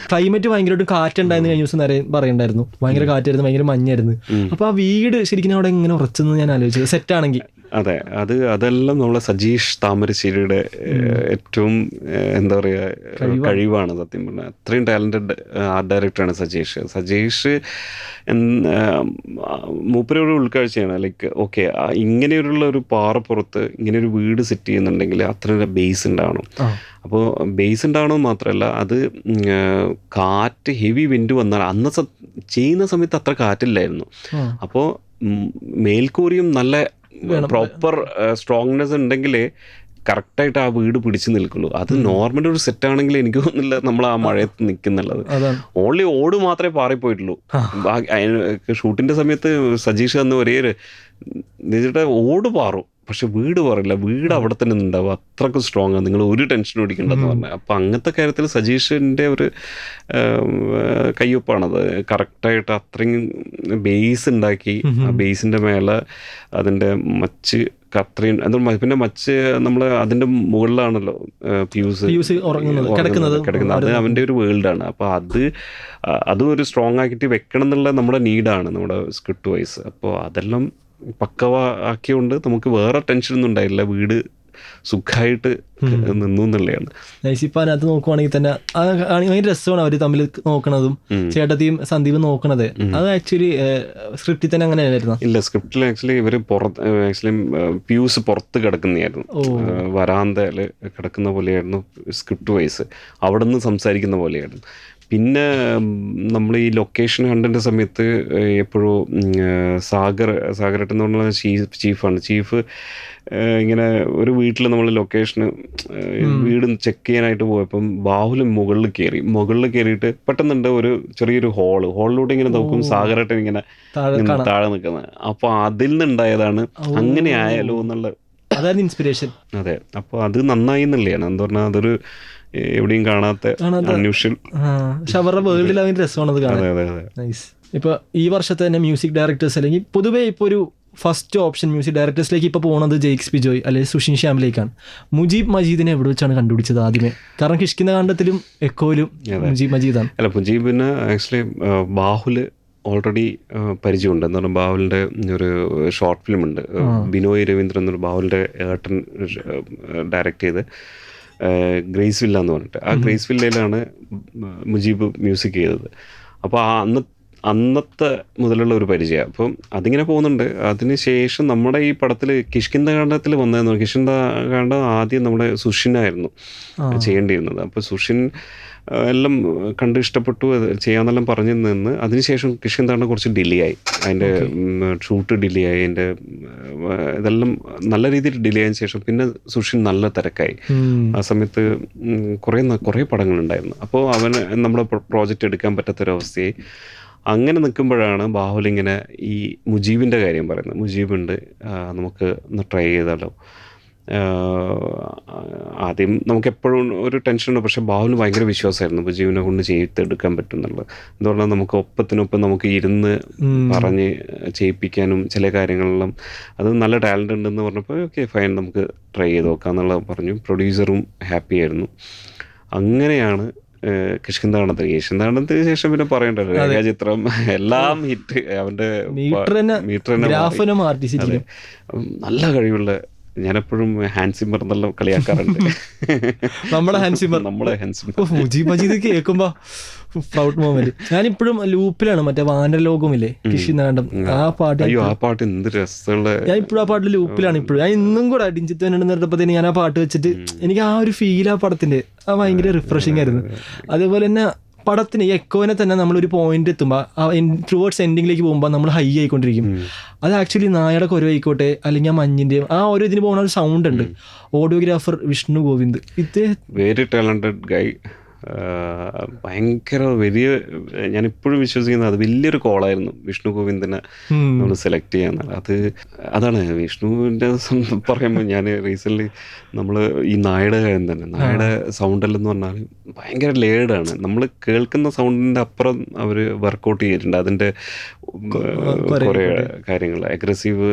ക്ലൈമറ്റ് ഭയങ്കരമായിട്ട് കാറ്റുണ്ടായിരുന്നു കഴിഞ്ഞ ദിവസം പറയണ്ടായിരുന്നു. ഭയങ്കര കാറ്റായിരുന്നു, ഭയങ്കര മഞ്ഞായിരുന്നു. അപ്പോൾ ആ വീട് ശരിക്കും അവിടെ എങ്ങനെ ഉറച്ചെന്ന് ഞാൻ ആലോചിച്ചത്. സെറ്റാണെങ്കിൽ അതെ, അതെല്ലാം നമ്മളെ സജീഷ് താമരശ്ശേരിയുടെ ഏറ്റവും എന്താ പറയുക കഴിവാണ് സത്യം പറഞ്ഞാൽ. അത്രയും ടാലൻറ്റഡ് ആർട്ട് ഡയറക്ടറാണ് സജീഷ്. മൂപ്പരൊരു ഉൾക്കാഴ്ചയാണ്, ലൈക്ക് ഓക്കെ ഇങ്ങനെയുള്ള ഒരു പാറപ്പുറത്ത് ഇങ്ങനെ ഒരു വീട് സെറ്റ് ചെയ്യുന്നുണ്ടെങ്കിൽ അത്ര ബേസ് ഉണ്ടാവണം. അപ്പോൾ ബേസ് ഉണ്ടാവണമെന്ന് മാത്രമല്ല, അത് കാറ്റ് ഹെവി വിൻഡ് വന്നാൽ അന്ന് ചെയ്യുന്ന സമയത്ത് അത്ര കാറ്റില്ലായിരുന്നു. അപ്പോൾ മേൽക്കൂരിയും നല്ല പ്രോപ്പർ സ്ട്രോങ്നെസ് ഉണ്ടെങ്കിൽ കറക്റ്റായിട്ട് ആ വീട് പിടിച്ചു നിൽക്കുള്ളൂ. അത് നോർമൽ ഒരു സെറ്റാണെങ്കിൽ എനിക്ക് തോന്നുന്നില്ല നമ്മൾ ആ മഴയത്ത് നിൽക്കുന്നുള്ളത്. ഓൺലി ഓട് മാത്രമേ പാറിപ്പോയിട്ടുള്ളൂ. ഷൂട്ടിൻ്റെ സമയത്ത് സജീഷ് തന്ന ഒരേ ഓട് പാറും, പക്ഷെ വീട് പറയില്ല, വീട് അവിടെ തന്നെ ഉണ്ടാവും, അത്രയ്ക്ക് സ്ട്രോങ് ആണ്, നിങ്ങൾ ഒരു ടെൻഷൻ ഓടിക്കണ്ടെന്ന് പറഞ്ഞു. അപ്പോൾ അങ്ങനത്തെ കാര്യത്തിൽ സജീഷിൻ്റെ ഒരു കയ്യൊപ്പാണത്. കറക്റ്റായിട്ട് അത്രയും ബേസ് ഉണ്ടാക്കി, ആ ബേസിൻ്റെ മേലെ അതിൻ്റെ മച്ച് അത്രയും പിന്നെ മച്ച് നമ്മൾ അതിൻ്റെ മുകളിലാണല്ലോ ഫ്യൂസ് കിടക്കുന്നത്, അത് അവൻ്റെ ഒരു വേൾഡാണ്. അപ്പോൾ അതും ഒരു സ്ട്രോങ് ആക്കിയിട്ട് വെക്കണം എന്നുള്ള നമ്മുടെ നീഡാണ് നമ്മുടെ സ്ക്രിപ്റ്റ് വൈസ്. അപ്പോൾ അതെല്ലാം പക്കവ ആക്കിയോണ്ട് നമുക്ക് വേറെ ടെൻഷനൊന്നും ഉണ്ടായില്ല, വീട് സുഖമായിട്ട് നിന്നു എന്നുള്ളതാണ്. ഇപ്പം അതിനകത്ത് നോക്കുവാണെങ്കിൽ തന്നെ ഭയങ്കര രസമാണ് അവർ തമ്മിൽ നോക്കണതും ചേട്ടത്തിയും സന്ദീപും നോക്കണത്. അത് ആക്ച്വലി സ്ക്രിപ്റ്റിൽ തന്നെ അങ്ങനെ ആയിരുന്നു. ഇല്ല, സ്ക്രിപ്റ്റിൽ ആക്ച്വലി ഇവർ ഫ്യൂസ് പുറത്ത് കിടക്കുന്നതായിരുന്നു, വരാന്തയിൽ കിടക്കുന്ന പോലെയായിരുന്നു സ്ക്രിപ്റ്റ് വൈസ്, അവിടെ നിന്ന് സംസാരിക്കുന്ന പോലെയായിരുന്നു. പിന്നെ നമ്മൾ ഈ ലൊക്കേഷൻ കണ്ടതിൻ്റെ സമയത്ത് എപ്പോഴും സാഗരേട്ടൻ എന്ന് പറഞ്ഞ ചീഫ് ഇങ്ങനെ ഒരു വീട്ടിൽ നമ്മൾ ലൊക്കേഷന് വീട് ചെക്ക് ചെയ്യാനായിട്ട് പോയപ്പം ബാഹുലും മുകളിൽ കയറിയിട്ട് പെട്ടെന്നുണ്ട് ഒരു ചെറിയൊരു ഹോളിലൂടെ ഇങ്ങനെ നോക്കും സാഗരേട്ടൻ ഇങ്ങനെ താഴെ നിൽക്കുന്നത്. അപ്പോൾ അതിൽ നിന്നുണ്ടായതാണ് അങ്ങനെ ആയാലോ എന്നുള്ള ഇൻസ്പിറേഷൻ. അതെ, അപ്പോൾ അത് നന്നായി എന്നുള്ളതാണ്. എന്താ പറഞ്ഞാൽ അതൊരു എവിടെയും കാണാത്ത അൺയൂഷ്വൽ, പക്ഷെ അവരുടെ വേൾഡിൽ അതിന് രസമാണത് കാണാൻ. ഇപ്പൊ ഈ വർഷത്തെ തന്നെ മ്യൂസിക് ഡയറക്ടേഴ്സ് അല്ലെങ്കിൽ പൊതുവേ ഇപ്പോൾ ഒരു ഫസ്റ്റ് ഓപ്ഷൻ മ്യൂസിക് ഡയറക്ടേഴ്സിലേക്ക് ഇപ്പോൾ പോകുന്നത് ജെയ്ക്സ് ബിജോയ് അല്ലെങ്കിൽ സുഷിൻ ശ്യാമിലേക്കാണ്. മുജീബ് മജീദിനെ എവിടെ വെച്ചാണ് കണ്ടുപിടിച്ചത് ആദ്യമേ? കാരണം കിഷ്കിന്ധാകാണ്ഡത്തിലും എക്കോയിലും മുജീബ് മജീദാണ്. അല്ല, മുജീബിന് ആക്ച്വലി ബാഹുല് ഓൾറെഡി പരിചയമുണ്ട്. എന്ന് പറഞ്ഞാൽ ബാഹുലിൻ്റെ ഒരു ഷോർട്ട് ഫിലിം ഉണ്ട്, ബിനോയ് രവീന്ദ്രൻ എന്നൊരു ബാഹുലിൻ്റെ ഏട്ടൻ ഡയറക്റ്റ് ചെയ്ത് ഗ്രേസ് വില്ല എന്ന് പറഞ്ഞിട്ട്, ആ ഗ്രേസ് വില്ലയിലാണ് മുജീബ് മ്യൂസിക് ചെയ്തത്. അപ്പോൾ അന്നത്തെ മുതലുള്ള ഒരു പരിചയം. അപ്പം അതിങ്ങനെ പോകുന്നുണ്ട്. അതിന് ശേഷം നമ്മുടെ ഈ പടത്തിൽ കിഷ്കിന്ധാകാണ്ഡത്തിൽ വന്നതെന്ന്, കിഷ്കിന്ധാകാണ്ഡം ആദ്യം നമ്മുടെ സുഷിനായിരുന്നു ചെയ്യേണ്ടിയിരുന്നത്. അപ്പോൾ സുഷിൻ എല്ലാം കണ്ട് ഇഷ്ടപ്പെട്ടു, ചെയ്യാമെന്നെല്ലാം പറഞ്ഞു നിന്ന് അതിനുശേഷം കിഷ്കിന്ധാകാണ്ഡം കുറച്ച് ഡിലേ ആയി, അതിൻ്റെ ഷൂട്ട് ഡിലേ ആയി, അതിൻ്റെ ഇതെല്ലാം നല്ല രീതിയിൽ ഡിലേ ആയതിനു ശേഷം പിന്നെ സുഷിൻ നല്ല തിരക്കായി. ആ സമയത്ത് കുറേ പടങ്ങളുണ്ടായിരുന്നു. അപ്പോൾ അവന് നമ്മുടെ പ്രോജക്റ്റ് എടുക്കാൻ പറ്റാത്തൊരവസ്ഥയായി. അങ്ങനെ നിൽക്കുമ്പോഴാണ് ബാഹുൽ ഇങ്ങനെ ഈ മുജീബിൻ്റെ കാര്യം പറയുന്നത്. മുജീബുണ്ട്, നമുക്ക് ഒന്ന് ട്രൈ ചെയ്താലോ. ആദ്യം നമുക്ക് എപ്പോഴും ഒരു ടെൻഷനുണ്ട്, പക്ഷേ ബാഹുലിന് ഭയങ്കര വിശ്വാസമായിരുന്നു മുജീബിനെ കൊണ്ട് ചെയ്തെടുക്കാൻ പറ്റും എന്നുള്ളത്. എന്താ പറഞ്ഞാൽ നമുക്ക് ഒപ്പത്തിനൊപ്പം നമുക്ക് ഇരുന്ന് പറഞ്ഞ് ചെയ്യിപ്പിക്കാനും ചില കാര്യങ്ങളെല്ലാം അത് നല്ല ടാലൻ്റ് ഉണ്ടെന്ന് പറഞ്ഞപ്പോൾ ഓക്കെ ഫൈൻ നമുക്ക് ട്രൈ ചെയ്ത് നോക്കാം എന്നുള്ളത് പറഞ്ഞു. പ്രൊഡ്യൂസറും ഹാപ്പി ആയിരുന്നു. അങ്ങനെയാണ് കിഷ്കിന്ധാകാണ്ഡത്തിന് ശേഷം പിന്നെ പറയണ്ടല്ലോ, രേഖാചിത്രം എല്ലാം ഹിറ്റ്. അവൻ്റെ നല്ല കഴിവുള്ള, ഞാനെപ്പോഴും ഹാൻസിമർ എന്നെല്ലാം കളിയാക്കാറുണ്ട്. നമ്മളെ ഹാൻസിമർ മുജീബ് മജീദ് കേൾക്കുമ്പോ പ്രൗഡ് മൊമെന്റ്. ഞാനിപ്പോഴും ലൂപ്പിലാണ് മറ്റേ വാനലോകമില്ലേ കിഷ്കിന്ധാകാണ്ഡം, ആ പാട്ട് എന്ത് രസമുള്ള. ഞാൻ ഇപ്പോഴും ആ പാട്ടിൽ ലൂപ്പിലാണ് ഇപ്പോഴും. ഞാൻ ഇന്നും കൂടെ ഡിഞ്ചിത്ത് നേരിട്ടപ്പോഴത്തേന് ഞാൻ ആ പാട്ട് വെച്ചിട്ട് എനിക്ക് ആ ഒരു ഫീൽ, ആ പടത്തിന്റെ ആ ഭയങ്കര റിഫ്രഷിങ് ആയിരുന്നു. അതേപോലെ തന്നെ പടത്തിന് എക്കോനെ തന്നെ നമ്മളൊരു പോയിന്റ് എത്തുമ്പോൾ ടുവേർഡ്സ് എൻഡിങ്ങിലേക്ക് പോകുമ്പോൾ നമ്മൾ ഹൈ ആയിക്കൊണ്ടിരിക്കും. അത് ആക്ച്വലി നായയുടെ കുരവായിക്കോട്ടെ അല്ലെങ്കിൽ ആ മഞ്ഞിൻ്റെയും ആ ഓരോ ഇതിന് പോകുന്ന ഒരു സൗണ്ട് ഉണ്ട്. ഓഡിയോഗ്രാഫർ വിഷ്ണു ഗോവിന്ദ്, വെരി ടാലന്റഡ് ഗൈ, ഭയങ്കര വലിയ, ഞാനിപ്പോഴും വിശ്വസിക്കുന്നത് അത് വലിയൊരു കോളായിരുന്നു വിഷ്ണു ഗോവിന്ദനെ നമ്മൾ സെലക്ട് ചെയ്യാന്ന്. അതാണ് വിഷ്ണുവിൻ്റെ പറയുമ്പോൾ ഞാൻ റീസെൻ്റ്ലി നമ്മൾ ഈ നായയുടെ കാര്യം തന്നെ, നായയുടെ സൗണ്ടെല്ലാം എന്ന് പറഞ്ഞാൽ ഭയങ്കര ലേഡാണ്. നമ്മൾ കേൾക്കുന്ന സൗണ്ടിൻ്റെ അപ്പുറം അവർ വർക്കൗട്ട് ചെയ്തിട്ടുണ്ട് അതിൻ്റെ കുറേ കാര്യങ്ങൾ, അഗ്രസീവ്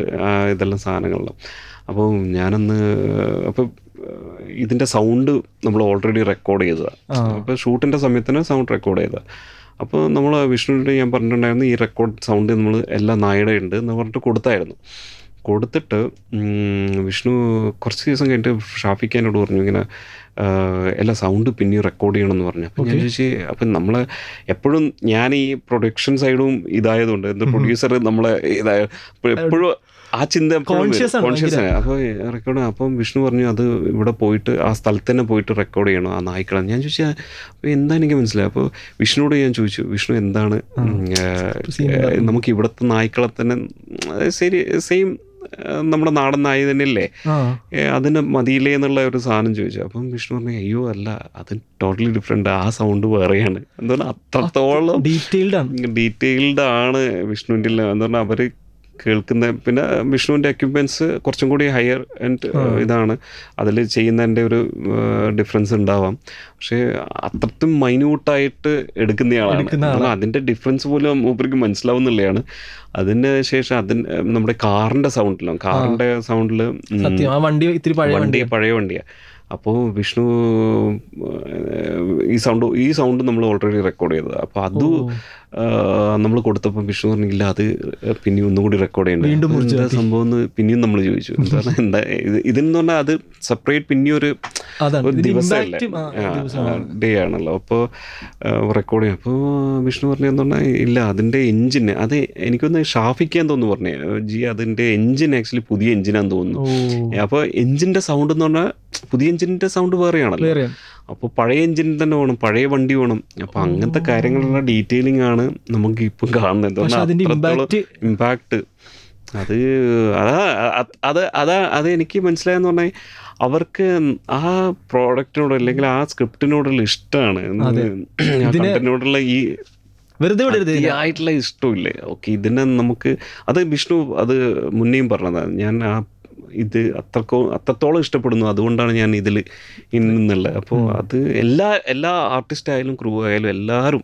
ഇതെല്ലാം സാധനങ്ങളെല്ലാം. അപ്പോൾ അപ്പോൾ ഇതിൻ്റെ സൗണ്ട് നമ്മൾ ഓൾറെഡി റെക്കോർഡ് ചെയ്തതാണ്. അപ്പോൾ ഷൂട്ടിൻ്റെ സമയത്തിന് സൗണ്ട് റെക്കോർഡ് ചെയ്തതാണ്. അപ്പോൾ നമ്മൾ വിഷ്ണുവിനോട് ഞാൻ പറഞ്ഞിട്ടുണ്ടായിരുന്നു ഈ റെക്കോർഡ് സൗണ്ട് നമ്മൾ എല്ലാ നായയുടെ ഉണ്ട് എന്ന് പറഞ്ഞിട്ട് കൊടുത്തിട്ട് വിഷ്ണു കുറച്ച് ദിവസം കഴിഞ്ഞിട്ട് ഷാഫിഖാനോട് പറഞ്ഞു ഇങ്ങനെ എല്ലാ സൗണ്ട് പിന്നെ റെക്കോർഡ് ചെയ്യണമെന്ന് പറഞ്ഞു. അപ്പം ഞാൻ ചോദിച്ചു, അപ്പം നമ്മൾ എപ്പോഴും ഞാൻ ഈ പ്രൊഡക്ഷൻ സൈഡും ഇതായതുകൊണ്ട് എന്താ പ്രൊഡ്യൂസർ നമ്മളെ എപ്പോഴും ആ ചിന്ത കോൺഷ്യസ് ആണ്. അപ്പോൾ റെക്കോർഡ്, അപ്പം വിഷ്ണു പറഞ്ഞു അത് ഇവിടെ പോയിട്ട് ആ സ്ഥലത്ത് തന്നെ പോയിട്ട് റെക്കോർഡ് ചെയ്യണം ആ നായ്ക്കളെ. ഞാൻ ചോദിച്ചാൽ അപ്പോൾ എന്താ എനിക്ക് മനസ്സിലായി. അപ്പോൾ വിഷ്ണുവോട് ഞാൻ ചോദിച്ചു, വിഷ്ണു എന്താണ് നമുക്ക് ഇവിടുത്തെ നായ്ക്കളെ തന്നെ സെയിം നമ്മുടെ നാടൻ നായ തന്നെയല്ലേ, അതിന് മതിയില്ലേ എന്നുള്ള ഒരു സാധനം ചോദിച്ചു. അപ്പം വിഷ്ണു പറഞ്ഞു അയ്യോ അല്ല, അത് ടോട്ടലി ഡിഫറെൻ്റ്, ആ സൗണ്ട് വേറെയാണ്. എന്താ പറഞ്ഞാൽ അത്രത്തോളം ഡീറ്റെയിൽഡ് ആണ് വിഷ്ണുവിൻ്റെ. എന്താ പറഞ്ഞാൽ അവർ കേൾക്കുന്ന. പിന്നെ വിഷ്ണുവിൻ്റെ എക്യുപ്മെൻറ്റ്സ് കുറച്ചും കൂടി ഹയർ ആൻഡ് ഇതാണ്, അതിൽ ചെയ്യുന്നതിൻ്റെ ഒരു ഡിഫറൻസ് ഉണ്ടാവാം. പക്ഷേ അത്രത്തും മൈന്യൂട്ടായിട്ട് എടുക്കുന്നയാളാണ്. അതിൻ്റെ ഡിഫറൻസ് പോലും മൂപ്പർക്ക് മനസ്സിലാവുന്നുള്ളതാണ്. അതിന് ശേഷം നമ്മുടെ കാറിൻ്റെ സൗണ്ടിൽ വണ്ടി പഴയ വണ്ടിയാണ്. അപ്പോൾ വിഷ്ണു ഈ സൗണ്ട് നമ്മൾ ഓൾറെഡി റെക്കോർഡ് ചെയ്തത്. അപ്പോൾ അത് നമ്മൾ കൊടുത്തപ്പോൾ വിഷ്ണു പറഞ്ഞില്ല, അത് പിന്നെയും ഒന്നും കൂടി റെക്കോർഡ് ചെയ്യണ്ട, എന്താ സംഭവം എന്ന് പിന്നെയും നമ്മൾ ചോദിച്ചു. എന്താ ഇതെന്ന് പറഞ്ഞാൽ അത് സെപ്പറേറ്റ് പിന്നെയും ഒരു ദിവസമല്ലേ, ഡേ ആണല്ലോ. അപ്പോൾ റെക്കോർഡ് ചെയ്യും. അപ്പോൾ വിഷ്ണു പറഞ്ഞതെന്ന് പറഞ്ഞാൽ ഇല്ല, അതിൻ്റെ എഞ്ചിന് അത് എനിക്കൊന്ന് ഷാഫിക്കാൻ തോന്നുന്നു പറഞ്ഞേ അതിൻ്റെ എഞ്ചിൻ ആക്ച്വലി പുതിയ എഞ്ചിനാന്ന് തോന്നുന്നു. അപ്പോൾ എഞ്ചിൻ്റെ സൗണ്ട് എന്ന് പറഞ്ഞാൽ പുതിയ എഞ്ചിൻ്റെ സൗണ്ട് വേറെയാണല്ലോ. അപ്പോൾ പഴയ എഞ്ചിൻ തന്നെ വേണം, പഴയ വണ്ടി വേണം. അപ്പോൾ അങ്ങനത്തെ കാര്യങ്ങളുള്ള ഡീറ്റെയിലിംഗ് ആണ് നമുക്ക് ഇപ്പം കാണുന്നത്. ഇമ്പാക്റ്റ് അത് എനിക്ക് മനസ്സിലായെന്ന് പറഞ്ഞാൽ അവർക്ക് ആ പ്രോഡക്റ്റിനോട് അല്ലെങ്കിൽ ആ സ്ക്രിപ്റ്റിനോടുള്ള ഇഷ്ടമാണ്, കണ്ടന്റിനോടുള്ള ഈ ആയിട്ടുള്ള ഇഷ്ടമില്ലേ. ഓക്കെ, ഇതിനെ നമുക്ക് അത് വിഷ്ണു അത് മുന്നേയും പറഞ്ഞതാണ്. ഞാൻ ഇത് അത്രത്തോളം ഇഷ്ടപ്പെടുന്നു, അതുകൊണ്ടാണ് ഞാൻ ഇതിൽ ഇന്നുള്ളത്. അപ്പോൾ അത് എല്ലാ ആർട്ടിസ്റ്റ് ആയാലും ക്രൂ ആയാലും എല്ലാവരും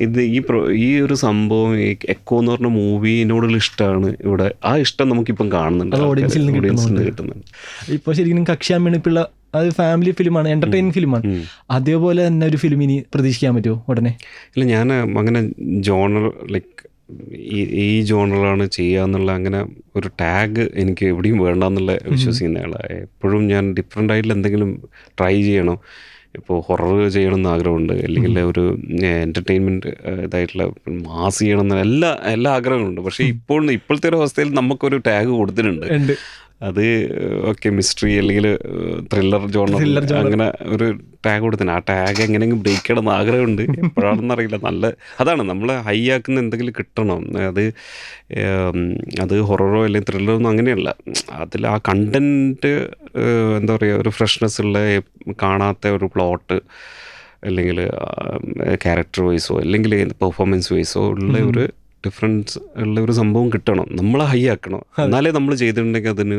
ഇത് ഈ ഒരു സംഭവം എക്കോ എന്ന് പറഞ്ഞ മൂവിനോടുള്ള ഇഷ്ടമാണ് ഇവിടെ. ആ ഇഷ്ടം നമുക്കിപ്പം കാണുന്നുണ്ട്, ഓഡിയൻസിൽ നിന്ന് കിട്ടുന്നുണ്ട്. ഇപ്പോൾ ശരിക്കും കക്ഷിയാമ്പിള്ള അത് ഫാമിലി ഫിലിമാണ്, എൻ്റർടൈനിങ് ഫിലിമാണ്. അതേപോലെ തന്നെ ഒരു ഫിലിം ഇനി പ്രതീക്ഷിക്കാൻ പറ്റുമോ ഉടനെ? ഇല്ല, ഞാൻ അങ്ങനെ ജോണർ ലൈക്ക് ഈ ജോണറാണ് ചെയ്യുക എന്നുള്ള അങ്ങനെ ഒരു ടാഗ് എനിക്ക് എവിടെയും വേണ്ടെന്നുള്ള വിശ്വസിക്കുന്നയാളാണ്. എപ്പോഴും ഞാൻ ഡിഫറെൻ്റ് ആയിട്ടുള്ള എന്തെങ്കിലും ട്രൈ ചെയ്യണം. ഇപ്പോൾ ഹൊറർ ചെയ്യണമെന്ന് ആഗ്രഹമുണ്ട്, അല്ലെങ്കിൽ ഒരു എൻ്റർടൈൻമെൻറ്റ് ഇതായിട്ടുള്ള മാസ് ചെയ്യണമെന്ന് എല്ലാ ആഗ്രഹങ്ങളുണ്ട്. പക്ഷേ ഇപ്പോഴത്തെ ഒരു അവസ്ഥയിൽ നമുക്കൊരു ടാഗ് കൊടുത്തിട്ടുണ്ട്. അത് ഓക്കെ, മിസ്റ്ററി അല്ലെങ്കിൽ ത്രില്ലർ ജോണർ അങ്ങനെ ഒരു ടാഗ് കൊടുത്തിന്. ആ ടാഗ് എങ്ങനെയെങ്കിലും ബ്രേക്ക് ചെയ്യണമെന്ന് ആഗ്രഹമുണ്ട്. എപ്പോഴാണെന്നറിയില്ല. അതാണ് നമ്മളെ ഹൈ ആക്കുന്ന എന്തെങ്കിലും കിട്ടണം. അത് ഹൊററോ അല്ലെങ്കിൽ ത്രില്ലറോ ഒന്നും അങ്ങനെയല്ല. അതിൽ ആ കണ്ടൻറ്റ് എന്താ പറയുക, ഒരു ഫ്രഷ്നെസ് ഉള്ള, കാണാത്ത ഒരു പ്ലോട്ട് അല്ലെങ്കിൽ ക്യാരക്ടർ വൈസോ അല്ലെങ്കിൽ പെർഫോമൻസ് വൈസോ ഉള്ള ഒരു ഡിഫറൻസ് ഉള്ള ഒരു സംഭവം കിട്ടണം. നമ്മളെ ഹൈ ആക്കണം, എന്നാലേ നമ്മൾ ചെയ്തിട്ടുണ്ടെങ്കിൽ അതിന്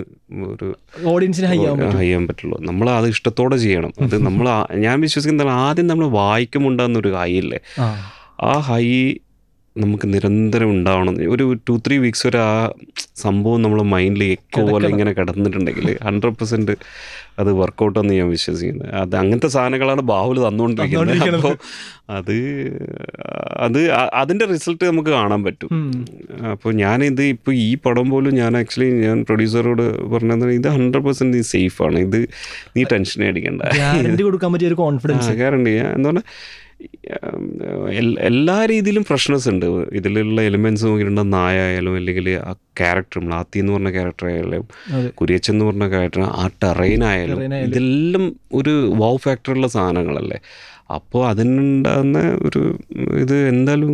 ഒരു ഓഡിയൻസിന് ഹൈ ചെയ്യാൻ പറ്റുള്ളൂ. നമ്മൾ അത് ഇഷ്ടത്തോടെ ചെയ്യണം. അത് ഞാൻ വിശ്വസിക്കുന്നത് ആദ്യം നമ്മൾ വായിക്കുമുണ്ടാകുന്നൊരു ഹൈ ഇല്ലേ, ആ ഹൈ നമുക്ക് നിരന്തരം ഉണ്ടാവണം. ഒരു 2-3 വീക്സ് വരെ ആ സംഭവം നമ്മളെ മൈൻഡിൽ എക്കോ പോലെ ഇങ്ങനെ കിടന്നിട്ടുണ്ടെങ്കിൽ 100% അത് വർക്കൗട്ടാന്ന് ഞാൻ വിശ്വസിക്കുന്നത്. അങ്ങനത്തെ സാധനങ്ങളാണ് ബാഹുല് തന്നുകൊണ്ടിരിക്കുന്നത്. അപ്പോൾ അതിൻ്റെ റിസൾട്ട് നമുക്ക് കാണാൻ പറ്റും. അപ്പോൾ ഇപ്പോൾ ഈ പടം പോലും ഞാൻ പ്രൊഡ്യൂസറോട് പറഞ്ഞത് ഇത് 100% നീ സേഫാണ്, ഇത് നീ ടെൻഷൻ അടിക്കണ്ട, ഗ്യാരണ്ടി കൊടുക്കാൻ പറ്റിയ ഒരു കോൺഫിഡൻസ്. ഗ്യാരണ്ടി എന്താ പറഞ്ഞാൽ എല്ലാ രീതിയിലും ഫ്രഷ്നെസ് ഉണ്ട് ഇതിലുള്ള എലിമെൻറ്റ്സ് നോക്കിയിട്ടുണ്ട. നായായാലും അല്ലെങ്കിൽ ആ ക്യാരക്ടർ മ്ലാത്തി എന്ന് പറഞ്ഞ ക്യാരക്ടർ ആയാലും കുര്യച്ചൻ എന്ന് പറഞ്ഞ ക്യാരക്ടർ, ആ ടെറൈൻ ആയാലും ഇതെല്ലാം ഒരു വൗ ഫാക്ടറുള്ള സാധനങ്ങളല്ലേ. അപ്പോൾ അതിനുണ്ടാകുന്ന ഇത് എന്തായാലും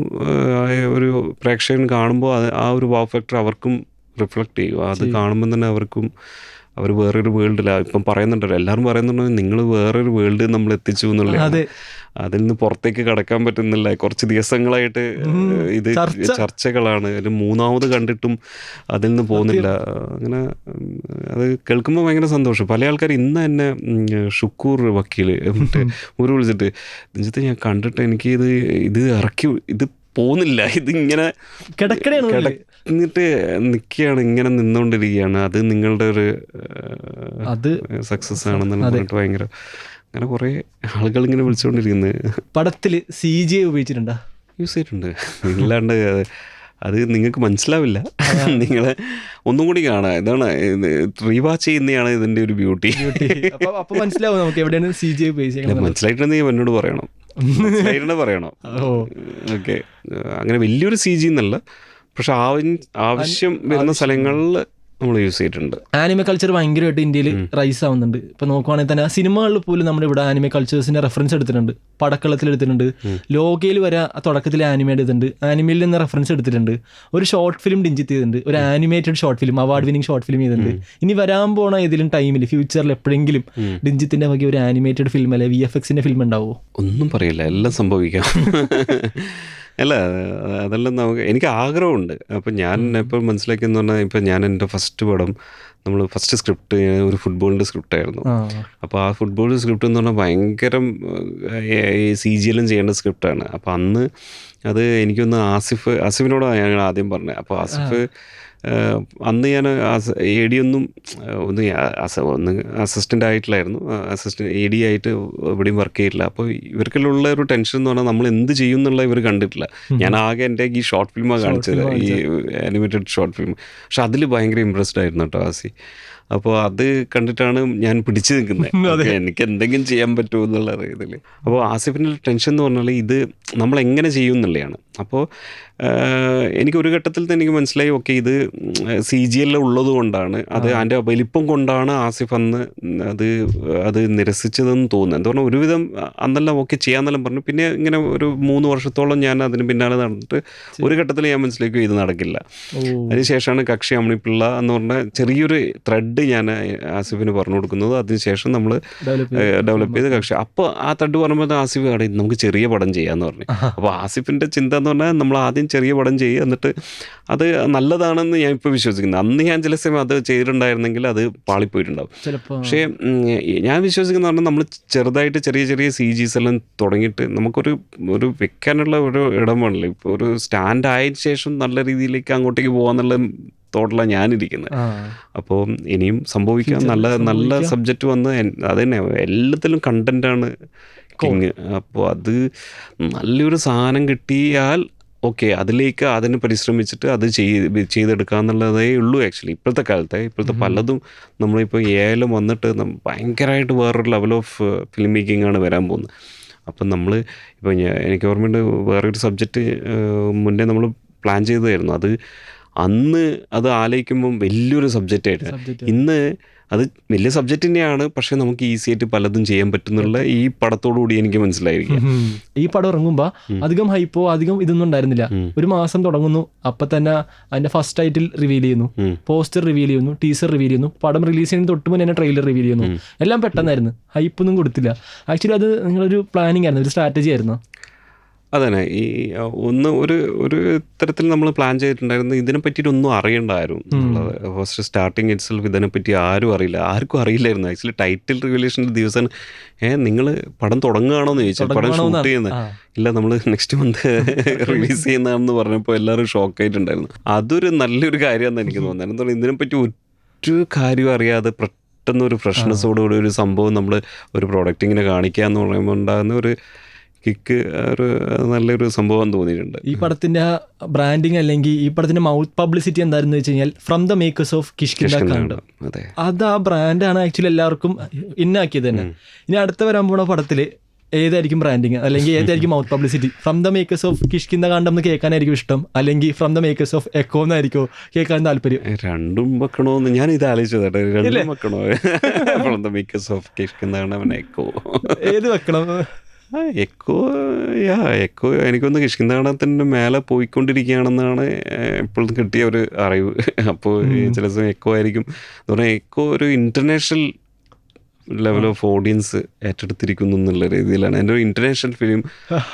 ഒരു പ്രേക്ഷകൻ കാണുമ്പോൾ ആ ഒരു വൗ ഫാക്ടർ അവർക്കും റിഫ്ലക്റ്റ് ചെയ്യും. അത് കാണുമ്പോൾ തന്നെ അവർ വേറൊരു വേൾഡിലാണ്. ഇപ്പം പറയുന്നുണ്ടല്ലോ, എല്ലാവരും പറയുന്നുണ്ടോ നിങ്ങൾ വേറൊരു വേൾഡ് നമ്മൾ എത്തിച്ചു എന്നുള്ള. അതിൽ നിന്ന് പുറത്തേക്ക് കടക്കാൻ പറ്റുന്നില്ല. കുറച്ച് ദിവസങ്ങളായിട്ട് ഇത് ചർച്ചകളാണ്. അതിൽ മൂന്നാമത് കണ്ടിട്ടും അതിൽ നിന്ന് പോകുന്നില്ല. അങ്ങനെ അത് കേൾക്കുമ്പോൾ ഭയങ്കര സന്തോഷം. പല ആൾക്കാർ ഇന്ന് തന്നെ ഷുക്കൂർ വക്കീല് വിളിച്ചിട്ട് നെഞ്ചത്ത് ഞാൻ കണ്ടിട്ട് എനിക്ക് ഇത് ഇറക്കി ഇത് പോകുന്നില്ല, ഇതിങ്ങനെ കിടന്നിട്ട് നിൽക്കുകയാണ്, ഇങ്ങനെ നിന്നുകൊണ്ടിരിക്കുകയാണ്. അത് നിങ്ങളുടെ ഒരു സക്സസ് ആണെന്ന് പറഞ്ഞിട്ട് ഭയങ്കര അങ്ങനെ കുറേ ആളുകൾ ഇങ്ങനെ വിളിച്ചുകൊണ്ടിരിക്കുന്നത്. പടത്തിൽ CGI ഉപയോഗിച്ചിട്ടുണ്ടോ? യൂസ് ചെയ്തിട്ടുണ്ട്. ഇല്ലാണ്ട് അത് നിങ്ങൾക്ക് മനസ്സിലാവില്ല. നിങ്ങൾ ഒന്നും കൂടി കാണാം. ഇതാണ് റീവാച്ച് ചെയ്യുന്നതാണ് ഇതിൻ്റെ ഒരു ബ്യൂട്ടി. അപ്പോൾ മനസ്സിലാവും നമുക്ക് എവിടെയാണ് CGI ഉപയോഗിച്ചത്. മനസ്സിലായിട്ടുണ്ടെങ്കിൽ എന്നോട് പറയണം. ഓക്കെ, അങ്ങനെ വലിയൊരു CG എന്നല്ല, പക്ഷെ ആവശ്യം വരുന്ന സ്ഥലങ്ങളിൽ നമ്മൾ യൂസ് ചെയ്തിട്ടുണ്ട്. ആനിമേ കൾച്ചർ ഭയങ്കരമായിട്ട് ഇന്ത്യയിൽ റൈസ് ആവുന്നുണ്ട്. ഇപ്പോൾ നോക്കുവാണെങ്കിൽ തന്നെ സിനിമകളിൽ പോലും നമ്മുടെ ഇവിടെ ആനിമേ കൾച്ചേഴ്സിൻ്റെ റെഫറൻസ് എടുത്തിട്ടുണ്ട്. പടക്കളത്തിൽ എടുത്തിട്ടുണ്ട്, ലോകയിൽ വരെ തുടക്കത്തിൽ ആനിമേ എടുത്തിട്ടുണ്ട്, ആനിമയിൽ നിന്ന് റെഫറൻസ് എടുത്തിട്ടുണ്ട്. ഒരു ഷോർട്ട് ഫിലിം ഡിഞ്ചിറ്റ് ചെയ്തിട്ടുണ്ട്, ഒരു animated short film, award winning short film ചെയ്തിട്ടുണ്ട്. ഇനി വരാൻ പോണ ഏതെങ്കിലും ടൈമിൽ ഫ്യൂച്ചറിൽ എപ്പോഴെങ്കിലും ഡിഞ്ചിത്തിൻ്റെ വകെ ഒരു ആനിമേറ്റഡ് ഫിലിം അല്ലെ VFXന്റെ ഫിലിം ഉണ്ടാവുമോ? ഒന്നും പറയില്ല, എല്ലാം സംഭവിക്കാം. അല്ല അതെല്ലാം എനിക്ക് ആഗ്രഹമുണ്ട്. അപ്പം ഞാൻ ഇപ്പോൾ മനസ്സിലാക്കിയെന്ന് പറഞ്ഞാൽ ഇപ്പം ഞാൻ എൻ്റെ ഫസ്റ്റ് പടം നമ്മൾ ഫസ്റ്റ് സ്ക്രിപ്റ്റ് ഒരു ഫുട്ബോളിൻ്റെ സ്ക്രിപ്റ്റായിരുന്നു. അപ്പോൾ ആ ഫുട്ബോൾ സ്ക്രിപ്റ്റ് എന്ന് പറഞ്ഞാൽ ഭയങ്കരം CG എല്ലാം ചെയ്യേണ്ട സ്ക്രിപ്റ്റാണ്. അപ്പോൾ അന്ന് അത് എനിക്കൊന്ന് ആസിഫിനോടാണ് ഞാൻ ആദ്യം പറഞ്ഞത്. അപ്പോൾ ആസിഫ് അന്ന് ഞാൻ AD ഒന്നും ഒന്ന് അസിസ്റ്റൻ്റ് ആയിട്ടില്ലായിരുന്നു, AD ആയിട്ട് എവിടെയും വർക്ക് ചെയ്തിട്ടില്ല. അപ്പോൾ ഇവർക്കുള്ള ഒരു ടെൻഷൻ എന്ന് പറഞ്ഞാൽ നമ്മൾ എന്ത് ചെയ്യും എന്നുള്ള ഇവർ കണ്ടിട്ടില്ല. ഞാൻ ആകെ എൻ്റെ ഈ ഷോർട്ട് ഫിലിമാണ് കാണിച്ചത്, ഈ ആനിമേറ്റഡ് ഷോർട്ട് ഫിലിം. പക്ഷെ അതിൽ ഭയങ്കര ഇമ്പ്രസ്ഡ് ആയിരുന്നു കേട്ടോ ആസി. അപ്പോൾ അത് കണ്ടിട്ടാണ് ഞാൻ പിടിച്ചു നിൽക്കുന്നത്, എനിക്ക് എന്തെങ്കിലും ചെയ്യാൻ പറ്റുമോ എന്നുള്ള ഇതിൽ. അപ്പോൾ ആസിഫിൻ്റെ ടെൻഷൻ എന്ന് പറഞ്ഞാൽ ഇത് നമ്മളെങ്ങനെ ചെയ്യും എന്നുള്ളതാണ്. അപ്പോൾ എനിക്കൊരു ഘട്ടത്തിൽ തന്നെ എനിക്ക് മനസ്സിലായി, ഓക്കെ ഇത് CG എല്ലാം ഉള്ളത് കൊണ്ടാണ്, അത് അതിൻ്റെ വലിപ്പം കൊണ്ടാണ് ആസിഫ് അന്ന് അത് നിരസിച്ചതെന്ന് തോന്നുന്നു. എന്താ പറഞ്ഞാൽ ഒരുവിധം അന്നെല്ലാം ഓക്കെ ചെയ്യാന്നെല്ലാം പറഞ്ഞു. പിന്നെ ഇങ്ങനെ ഒരു 3 വർഷത്തോളം ഞാൻ അതിന് പിന്നാലെ നടന്നിട്ട് ഒരു ഘട്ടത്തിൽ ഞാൻ മനസ്സിലാക്കും ഇത് നടക്കില്ല. അതിനുശേഷമാണ് കക്ഷി അമ്മിപ്പിള്ള എന്ന് പറഞ്ഞ ചെറിയൊരു ത്രെഡ് ഞാൻ ആസിഫിന് പറഞ്ഞു കൊടുക്കുന്നത്. അതിനുശേഷം നമ്മൾ ഡെവലപ്പ് ചെയ്ത് കക്ഷി. അപ്പോൾ ആ ത്രെഡ് പറയുമ്പോൾ ആസിഫ് നമുക്ക് ചെറിയ പടം ചെയ്യാമെന്ന് പറഞ്ഞു. അപ്പോൾ ആസിഫിൻ്റെ ചിന്ത എന്ന് പറഞ്ഞാൽ നമ്മൾ ആദ്യം ചെറിയ പടം ചെയ്യുക, എന്നിട്ട് അത് നല്ലതാണെന്ന് ഞാൻ ഇപ്പോൾ വിശ്വസിക്കുന്നത്. അന്ന് ഞാൻ ചില സമയം അത് ചെയ്തിട്ടുണ്ടായിരുന്നെങ്കിൽ അത് പാളിപ്പോയിട്ടുണ്ടാവും. പക്ഷേ ഞാൻ വിശ്വസിക്കുന്ന പറഞ്ഞാൽ നമ്മൾ ചെറുതായിട്ട് ചെറിയ ചെറിയ CGs എല്ലാം തുടങ്ങിയിട്ട് നമുക്കൊരു വെക്കാനുള്ള ഒരു ഇടം വേണമല്ലോ. ഇപ്പോൾ ഒരു സ്റ്റാൻഡ് ആയതിനു ശേഷം നല്ല രീതിയിലേക്ക് അങ്ങോട്ടേക്ക് പോകാന്നുള്ള തോട്ടിലാണ് ഞാനിരിക്കുന്നത്. അപ്പോൾ ഇനിയും സംഭവിക്കാം, നല്ല സബ്ജക്റ്റ് വന്ന് അത് തന്നെ എല്ലാത്തിലും കണ്ടൻറ്റാണ് കിങ്. അപ്പോൾ അത് നല്ലൊരു സാധനം കിട്ടിയാൽ ഓക്കെ അതിന് പരിശ്രമിച്ചിട്ട് അത് ചെയ്തെടുക്കുക എന്നുള്ളതേ ഉള്ളൂ. ആക്ച്വലി ഇപ്പോഴത്തെ പലതും നമ്മളിപ്പോൾ AI വന്നിട്ട് ഭയങ്കരമായിട്ട് വേറൊരു ലെവൽ ഓഫ് ഫിലിം മേക്കിംഗ് ആണ് വരാൻ പോകുന്നത്. അപ്പം നമ്മൾ ഇപ്പോൾ എനിക്ക് ഓർമ്മയുണ്ട് വേറൊരു സബ്ജക്റ്റ് മുന്നേ നമ്മൾ പ്ലാൻ ചെയ്തതായിരുന്നു. അന്ന് അത് ആലോചിക്കുമ്പം വലിയൊരു സബ്ജക്റ്റായിട്ട്, ഇന്ന് അത് വലിയ സബ്ജക്റ്റ് തന്നെയാണ്, പക്ഷെ നമുക്ക് ഈസി ആയിട്ട് പലതും ചെയ്യാൻ പറ്റുന്നുള്ള ഈ പടത്തോടുകൂടി എനിക്ക് മനസ്സിലായിരിക്കും. ഈ പടം ഇറങ്ങുമ്പോൾ അധികം ഹൈപ്പോ അധികം ഇതൊന്നും ഉണ്ടായിരുന്നില്ല. ഒരു മാസം തുടങ്ങുന്നു, അപ്പം തന്നെ അതിന്റെ ഫസ്റ്റ് ടൈറ്റിൽ റിവീൽ ചെയ്യുന്നു, പോസ്റ്റർ റിവീൽ ചെയ്യുന്നു, ടീസർ റിവീൽ ചെയ്യുന്നു, പടം റിലീസ് ചെയ്യുന്ന തൊട്ട് മുന്നേ തന്നെ ട്രെയിലർ റിവീൽ ചെയ്യുന്നു. എല്ലാം പെട്ടെന്നായിരുന്നു, ഹൈപ്പൊന്നും കൊടുത്തില്ല. ആക്ച്വലി അത് നിങ്ങളൊരു പ്ലാനിങ് ആയിരുന്നു, ഒരു സ്ട്രാറ്റജി ആയിരുന്നു. അതന്നെ ഒരു തരത്തിൽ നമ്മൾ പ്ലാൻ ചെയ്തിട്ടുണ്ടായിരുന്നു. ഇതിനെ പറ്റിയിട്ടൊന്നും അറിയണ്ടായിരുന്നു എന്നുള്ളത്. ഫസ്റ്റ് സ്റ്റാർട്ടിങ് ഇറ്റ്സെൽഫ് ഇതിനെപ്പറ്റി ആർക്കും അറിയില്ലായിരുന്നു. ആക്ച്വലി ടൈറ്റിൽ റിവീലേഷൻ്റെ ദിവസം നിങ്ങൾ പടം തുടങ്ങുകയാണോ എന്ന് ചോദിച്ചാൽ, പടം ഷൂട്ട് ചെയ്യുന്നത് ഇല്ല, നമ്മൾ നെക്സ്റ്റ് മന്ത് റിലീസ് ചെയ്യുന്നതാണെന്ന് പറഞ്ഞപ്പോൾ എല്ലാവരും ഷോക്കായിട്ടുണ്ടായിരുന്നു. അതൊരു നല്ലൊരു കാര്യമാണെന്ന് എനിക്ക് തോന്നുന്നത്. എന്താ പറയുക, ഇതിനെപ്പറ്റി ഒരു കാര്യം അറിയാതെ പെട്ടെന്നൊരു ഫ്രഷ്നെസ്സോടുകൂടി ഒരു സംഭവം നമ്മൾ ഒരു പ്രോഡക്റ്റ് ഇങ്ങനെ കാണിക്കുക എന്ന് പറയുമ്പോൾ ഉണ്ടാകുന്ന ഒരു കിക്ക് നല്ലൊരു സംഭവം തോന്നിയിട്ടുണ്ട്. ഈ പടത്തിന്റെ ബ്രാൻഡിങ് അല്ലെങ്കിൽ ഈ പടത്തിന്റെ മൗത്ത് പബ്ലിസിറ്റി എന്തായിരുന്നു വെച്ച് കഴിഞ്ഞാൽ from the makers of Kishkindha Kaandam. അത് ആ ബ്രാൻഡാണ് ആക്ച്വലി എല്ലാവർക്കും ഇന്നാക്കിയത് തന്നെ. ഇനി അടുത്ത വരാൻ പോണ പടത്തില് ഏതായിരിക്കും ബ്രാൻഡിങ് അല്ലെങ്കിൽ ഏതായിരിക്കും mouth publicity? From the makers of Kishkindha Kaandam എന്ന് കേൾക്കാനായിരിക്കും ഇഷ്ടം, അല്ലെങ്കിൽ from the makers of Eko എന്നായിരിക്കും കേൾക്കാൻ താല്പര്യം? രണ്ടും വെക്കണോന്ന് ഞാൻ ഇത് ആലോചിച്ചത്. രണ്ടും വെക്കണോ? From the makers of Kishkindha Kaandam, Eko ഏത് വെക്കണം? എക്കോ എനിക്കൊന്ന് കിഷ്കിന്ദാണത്തിൻ്റെ മേലെ പോയിക്കൊണ്ടിരിക്കുകയാണെന്നാണ് ഇപ്പോൾ കിട്ടിയ ഒരു അറിവ്. അപ്പോൾ ചില സമയം എക്കോ ആയിരിക്കും എന്ന് പറഞ്ഞാൽ എക്കോ ഒരു ഇൻ്റർനാഷണൽ ലെവൽ ഓഫ് ഓഡിയൻസ് ഏറ്റെടുത്തിരിക്കുന്നു എന്നുള്ള രീതിയിലാണ്, എൻ്റെ ഒരു ഇൻ്റർനാഷണൽ ഫിലിം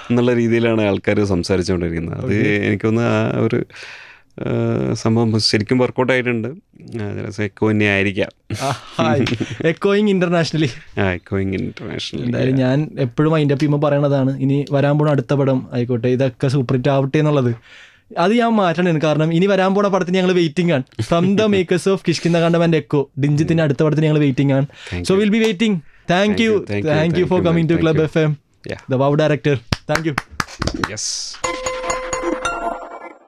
എന്നുള്ള രീതിയിലാണ് ആൾക്കാർ സംസാരിച്ചുകൊണ്ടിരിക്കുന്നത്. അത് എനിക്കൊന്ന് ആ ഒരു സംഭവം ശരിക്കും വർക്കൗട്ട് ആയിട്ടുണ്ട്. എക്കോ തന്നെ ആയിരിക്കാം. എക്കോയിങ് ഇന്റർനാഷണലി. എന്തായാലും ഞാൻ എപ്പോഴും മൈൻഡ് അപ്പ് ചെയ്യുമ്പോൾ പറയണതാണ്, ഇനി വരാൻ പോണ അടുത്ത പടം ആയിക്കോട്ടെ ഇതൊക്കെ സൂപ്പർ ഹിറ്റ് ആവട്ടെ എന്നുള്ളത്. അത് ഞാൻ മാറ്റണം, കാരണം ഇനി വരാൻ പോണ പടത്തിന് ഞങ്ങൾ വെയിറ്റിംഗ് ആണ്. From the makers of Kishkindha Kaandam and Eko, ഡിഞ്ചിത്തിന്റെ അടുത്ത പടത്തിന് ഞങ്ങൾ വെയിറ്റിംഗ് ആണ്. So will be waiting. Thank you for coming to club FM, the wow director. Thank you. Yes.